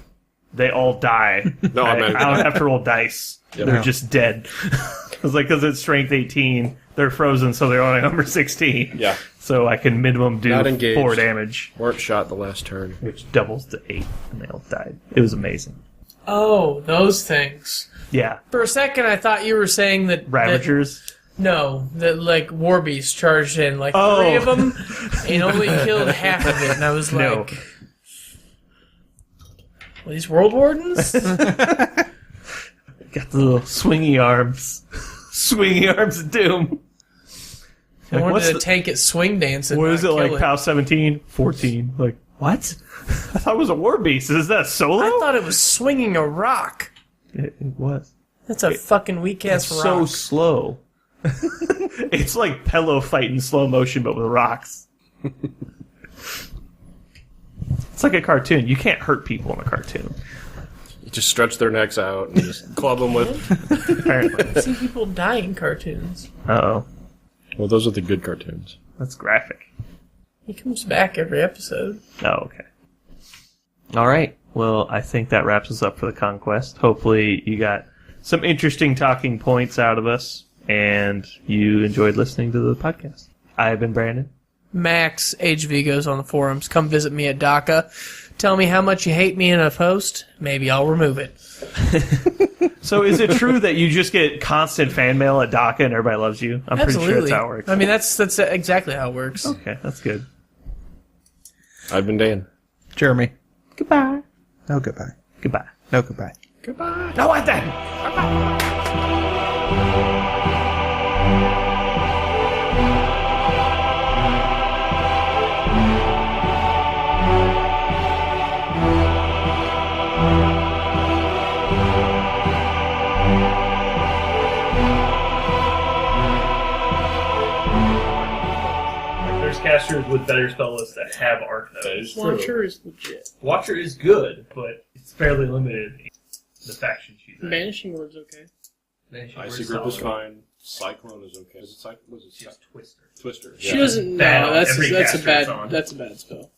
They all die. No, I man. don't have to roll dice. Yep. They're just dead. I was like, because it's strength 18, they're frozen, so they're only number 16. yeah. So I can minimum do Not engaged. 4 damage, Weren't shot the last turn. which doubles to 8, and they all died. It was amazing. Oh, those things. Yeah. For a second, I thought you were saying that Ravagers. that like Warbeast charged in like Oh. 3 of them and only killed half of it, and I was No. like, well, these World Wardens? Got the little swingy arms. Swingy arms of doom. I Like, wanted what's to the- tank it swing dance and What not is it, kill like, it. POW 17? 14. Like, what? I thought it was a war beast. Is that solo? I thought it was swinging a rock. it was. That's a fucking weak ass rock. So slow. It's like Pello fighting in slow motion, but with rocks. It's like a cartoon. You can't hurt people in a cartoon. You just stretch their necks out and just club them with. Apparently. I see people die in cartoons. Uh-oh. Well, those are the good cartoons. That's graphic. He comes back every episode. Oh, okay. All right. Well, I think that wraps us up for the Conquest. Hopefully you got some interesting talking points out of us, and you enjoyed listening to the podcast. I've been Brandon. Max Age Vigos on the forums. Come visit me at DACA. Tell me how much you hate me in a post. Maybe I'll remove it. So is it true that you just get constant fan mail at DACA and everybody loves you? I'm pretty sure that's how it works. I mean, that's exactly how it works. Okay, that's good. I've been Dan. Jeremy. Goodbye. No goodbye. Goodbye. No goodbye. Goodbye. No, what then? casters with better spell lists that have arc nodes. Watcher is legit. Watcher is good, but it's fairly limited in the faction she's in. Banishing Word's okay. Icy Grip is fine. Cyclone is okay. Is it Cyclone? Was it She's Twister. Twister. She doesn't. No, that's Every a caster bad. is on. That's a bad spell.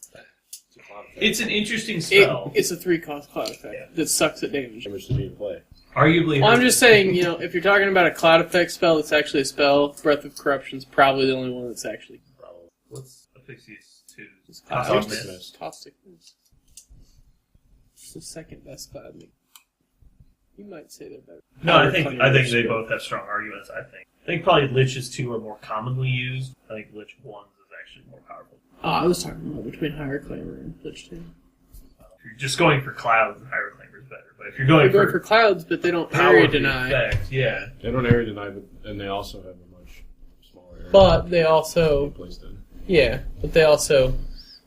It's an interesting spell. It's a 3-cost cloud effect that sucks at damage. Damage to need to play. Arguably. Well, I'm just saying, if you're talking about a cloud effect spell that's actually a spell, Breath of Corruption's probably the only one that's actually. What's Asphyxious 2? Caustic Mist. Mist. Caustic Mist. It's the second best cloud mist. You might say they're better. No, I think they both have strong arguments. I think probably Lich's 2 are more commonly used. I think Lich 1 is actually more powerful. Oh, I was talking about between Higher Claimer and Lich 2. If you're just going for clouds, Higher Claimer is better. But if you're going They're going for clouds, but they don't area deny. Effect, yeah. They don't area deny, and they also have a much smaller area. But they also. Placed in. Yeah, but they also.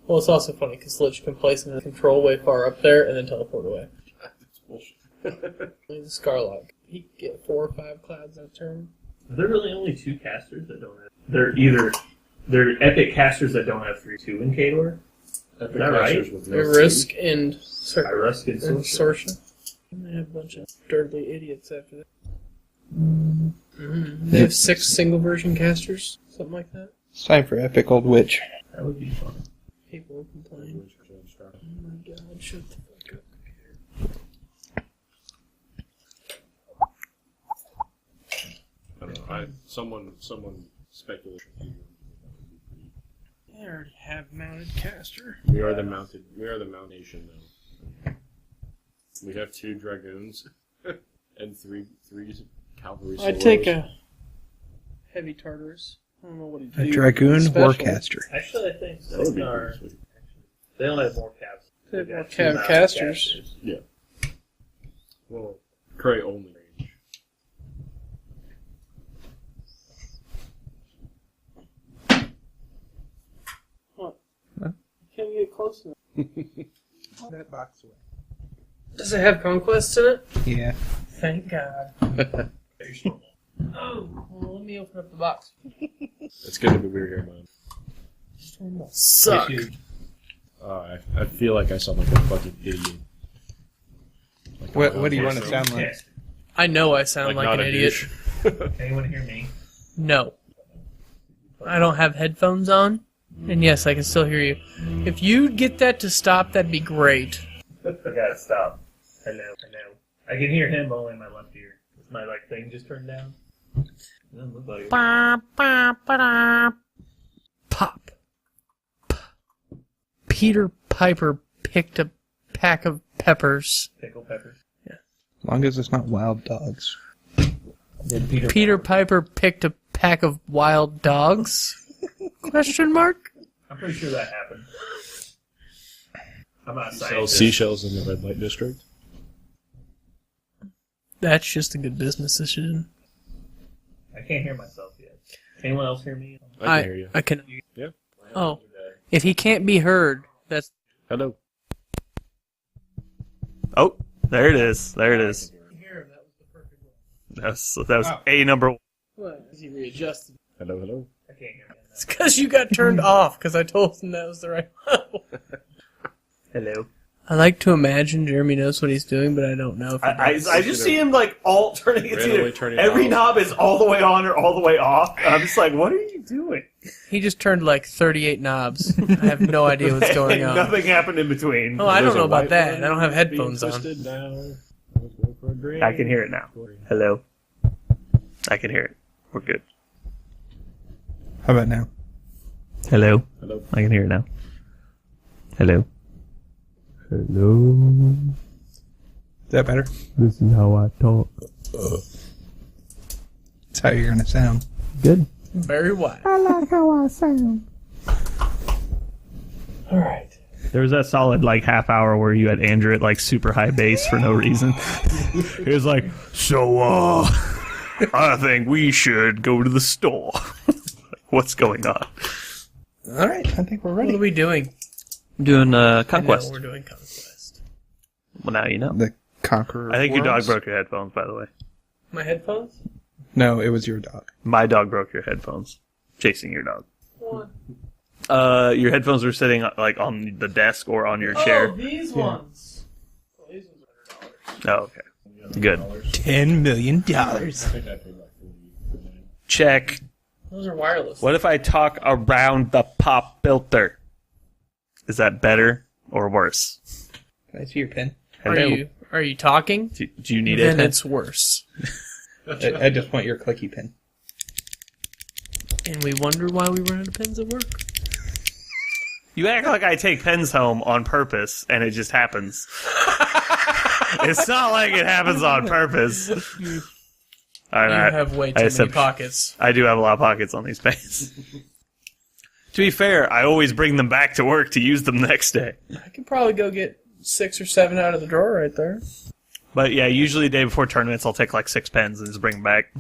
Well, it's also funny because Lich can place in control way far up there and then teleport away. That's bullshit. He's a Scarlock. He can get 4 or 5 clouds in a turn. Are there really only 2 casters that don't have... They're epic casters that don't have 3-2 in Khador? Epic Is that right? casters with no Risk and Risk and Sorscha. And they have a bunch of dirtly idiots after that. They have 6 single version casters, something like that. It's time for Epic Old Witch. That would be fun. People complain. Oh my god, shut the fuck up, computer. I don't know. Someone speculated. They already have mounted caster. We are the Mount Nation, though. We have 2 dragoons and 3 cavalry. I'd take a heavy Tartarus. I don't know what he'd do. A Dragoon Special. Warcaster. Actually, I think That would be are... pretty sweet. They only have more caps. They have got more 2 cav mounted casters. Yeah. Well, Cray only range. What? Huh? Can't get close enough. That box away. Does it have Conquest in it? Yeah. Thank God. Oh, well, let me open up the box. It's going to be weird here, man. Storm will suck. I feel like I sound like a fucking idiot. Like What do you want to sound like? Yes. I know I sound like not an a idiot. douche. Anyone hear me? No. I don't have headphones on. And yes, I can still hear you. If you'd get that to stop, that'd be great. I gotta stop. Hello. I can hear him only in my left ear. Is my thing just turned down? Doesn't look like it. Pop. Peter Piper picked a pack of peppers. Pickle peppers. As long as it's not wild dogs. Did Peter Piper picked a pack of wild dogs? Question mark? I'm pretty sure that happened. I'm not Sell scientist. seashells in the red light district. That's just a good business decision. I can't hear myself yet. Anyone else hear me? I can hear you. I can. Yeah. Oh. If he can't be heard, that's... Hello. Oh, there it is. There it is. Hear him, that was the perfect one. That was A number 1. What? Is he readjusted? Hello. I can't hear me. It's because you got turned off, because I told him that was the right level. Hello. I like to imagine Jeremy knows what he's doing, but I don't know if he does. I just see him all turning. It's Randomly either turning every off. knob is all the way on or all the way off. I'm just like, what are you doing? He just turned 38 knobs. I have no idea what's going on. Nothing happened in between. Oh, I don't There's know a about white that. one I don't have being headphones on. twisted now. I was going for a drink. I can hear it now. Hello. I can hear it. We're good. How about now? Hello. Hello. I can hear it now. Hello. Hello. Is that better? This is how I talk. That's how you're gonna sound. Good. Very wide. I like how I sound. All right. There was that solid half hour where you had Andrew at super high bass for no reason. He was like, so I think we should go to the store. What's going on? All right, I think we're What ready. are we doing? Doing Conquest. Conquest. We're doing Conquest. Well, now you know. The Conqueror. I think your dog Worlds? broke your headphones, by the way. My headphones? No, it was your dog. My dog broke your headphones. Chasing your dog. What? Your headphones are sitting like on the desk or on your chair. These ones. Oh, these ones are $100. Oh, okay. Good. $10 million. Check. Those are wireless. What if I talk around the pop filter? Is that better or worse? Can I see your pen? Are you talking? Do you need Then it? it's worse. I just want your clicky pen. And we wonder why we run out of pens at work. You act like I take pens home on purpose, and it just happens. It's not like it happens on purpose. You have way too many pockets. I do have a lot of pockets on these pens. To be fair, I always bring them back to work to use them the next day. I could probably go get 6 or 7 out of the drawer right there. But yeah, usually the day before tournaments, I'll take like 6 pens and just bring them back.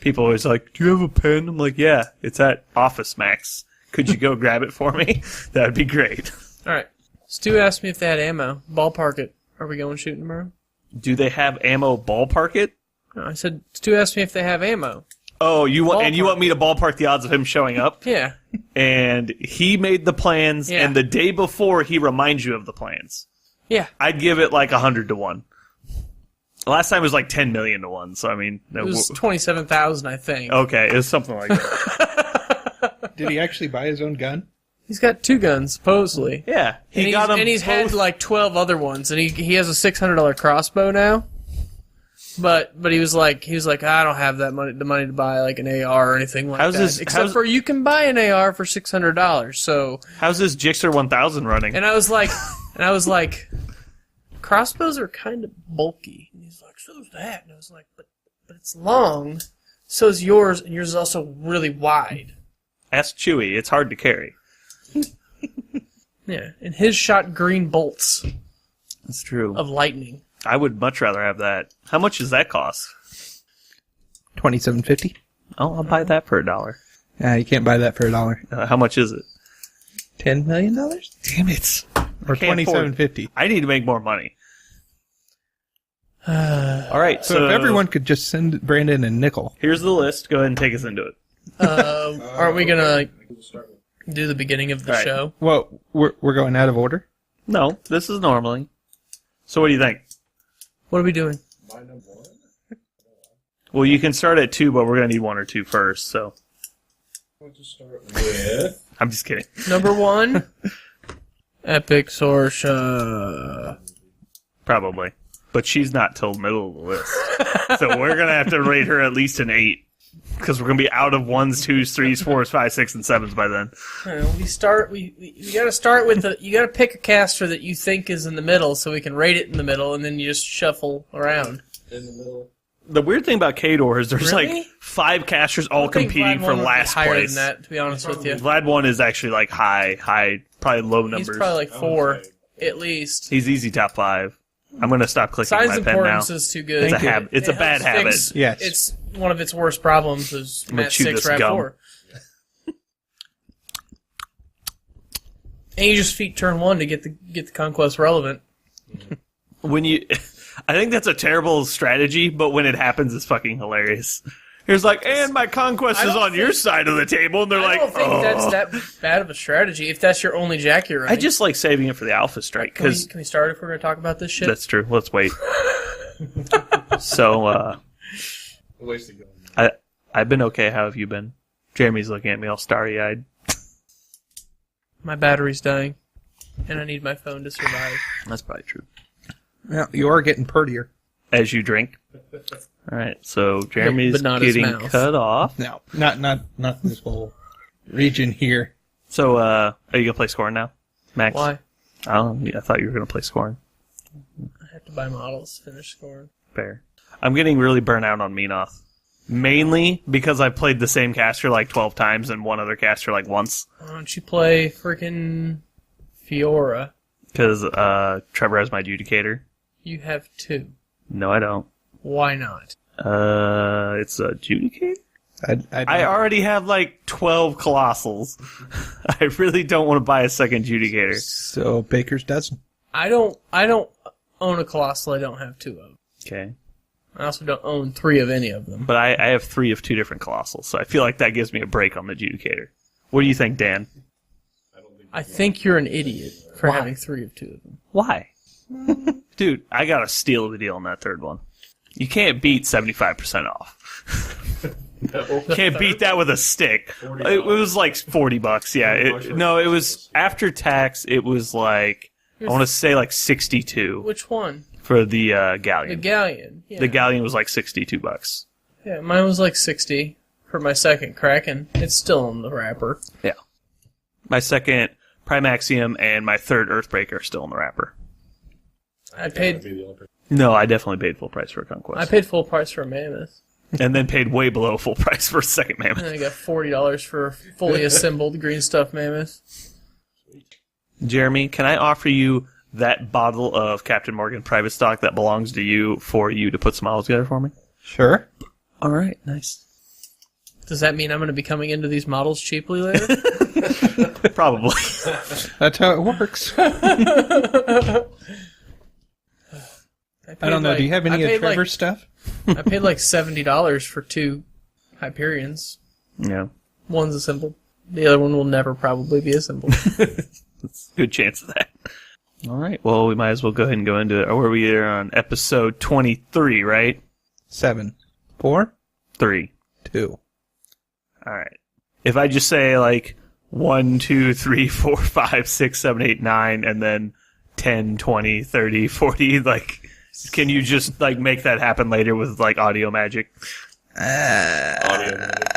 People always like, do you have a pen? I'm like, yeah, it's at Office Max. Could you go grab it for me? That would be great. All right. Stu asked me if they had ammo. Ballpark it. Are we going shooting tomorrow? Do they have ammo ballpark it? No, I said, Stu asked me if they have ammo. Oh, you want me to ballpark the odds of him showing up? Yeah. And he made the plans, Yeah. and the day before he reminds you of the plans. Yeah. I'd give it like 100 to 1. Last time it was like 10 million to 1, so I mean... It was 27,000, I think. Okay, it was something like that. Did he actually buy his own gun? He's got 2 guns, supposedly. Yeah, And he's had like 12 other ones, and he has a $600 crossbow now. But he was like I don't have the money to buy like an AR or anything like that. Except for you can buy an AR for $600. So how's this Gixxer 1000 running? and I was like, crossbows are kind of bulky. And he's like, so's that. And I was like, but it's long. So's yours, and yours is also really wide. Ask Chewy. It's hard to carry. Yeah, and his shot green bolts That's true. of lightning. I would much rather have that. How much does that cost? $27.50. Oh, I'll buy that for $1. You can't buy that for $1. How much is it? $10 million? Damn it. Or Can't afford it. $27.50. I need to make more money. All right, So if everyone could just send Brandon a nickel. Here's the list. Go ahead and take us into it. Aren't we gonna do the beginning of the Right. show? Well, we're going out of order? No, this is normally. So what do you think? What are we doing? Well, you can start at 2, but we're going to need 1 or 2 first, so. I'm just kidding. Number 1, Epic Sorscha. Probably. But she's not till middle of the list. So we're going to have to rate her at least an 8. Because we're going to be out of 1s, 2s, 3s, 4s, 5s, 6s, and 7s by then. We gotta start with you gotta pick a caster that you think is in the middle so we can rate it in the middle, and then you just shuffle around. In the middle. The weird thing about Kador is there's Really? like 5 casters all I think competing Vlad for one would be last higher place. than that, to be honest with you. Vlad 1 is actually like high, probably low numbers. He's probably like 4, at least. He's easy top 5. I'm going to stop clicking Size my pen now. importance is too good. It's a habit. It's a bad helps habit. fix- Yes. It's one of its worst problems is gonna Mat chew 6, this Rat gum. 4. And you just feed turn 1 to get the Conquest relevant. When you, I think that's a terrible strategy, but when it happens, it's fucking hilarious. Here's like, and my Conquest I is don't on your think- side of the table, and they're I like, don't think oh. that's that bad of a strategy if that's your only jack you're running. I just like saving it for the Alpha Strike, Can we because start if we're going to talk about this shit? that's true. Let's wait. So, I've been okay. How have you been? Jeremy's looking at me all starry-eyed. My battery's dying, and I need my phone to survive. That's probably true. Well, you are getting prettier. As you drink. All right, so Jeremy's But not his getting mouth. cut off. No, not this whole region here. So, are you gonna play scoring now, Max? Why? I thought you were gonna play scoring. I have to buy models, finish scoring. Fair. I'm getting really burnt out on Menoth. Mainly because I've played the same caster like 12 times and one other caster like once. Why don't you play freaking Fiora? Because Trevor has my adjudicator. You have 2. No, I don't. Why not? It's adjudicator? I already have like 12 colossals. I really don't want to buy a second adjudicator. So Baker's dozen. I don't own a Colossal I don't have 2 of. Okay. I also don't own 3 of any of them. But I have 3 of 2 different colossals, so I feel like that gives me a break on the adjudicator. What do you think, Dan? I think you're an idiot for Why? having 3 of 2 of them. Why? Dude, I got a steal of the deal on that third one. You can't beat 75% off. Can't beat that with a stick. It was like $40. Yeah. It was after tax. It was like I want to say like 62 Which one? for the galleon. The galleon. Yeah. The galleon was like $62. Yeah, mine was like 60 for my second Kraken. It's still in the wrapper. Yeah. My second Primaxium and my third Earthbreaker are still in the wrapper. I paid. No, I definitely paid full price for a Conquest. I paid full price for a Mammoth. And then paid way below full price for a second And Mammoth. I got $40 for a fully assembled green stuff Mammoth. Jeremy, can I offer you that bottle of Captain Morgan private stock that belongs to you for you to put some models together for me? Sure. All right, nice. Does that mean I'm going to be coming into these models cheaply later? Probably. That's how it works. I don't know. Do you have any of Trevor's stuff? I paid like $70 for 2 Hyperions. Yeah. One's assembled. The other one will never probably be assembled. Good chance of that. All right. Well, we might as well go ahead and go into it. Or were we there on episode 23, right? 7. 4? 3. 2. All right. If I just say like 1, 2, 3, 4, 5, 6, 7, 8, 9, and then 10, 20, 30, 40, like, can you just like make that happen later with like audio magic? Audio magic.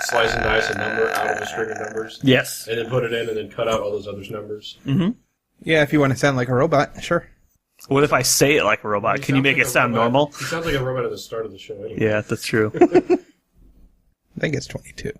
Slice and dice a number out of a string of numbers. Yes. And then put it in and then cut out all those other numbers. Mm-hmm. Yeah, if you want to sound like a robot, sure. What if I say it like a robot? Can you make it sound normal? He sounds like a robot at the start of the show anyway. Yeah, that's true. I think it's 22.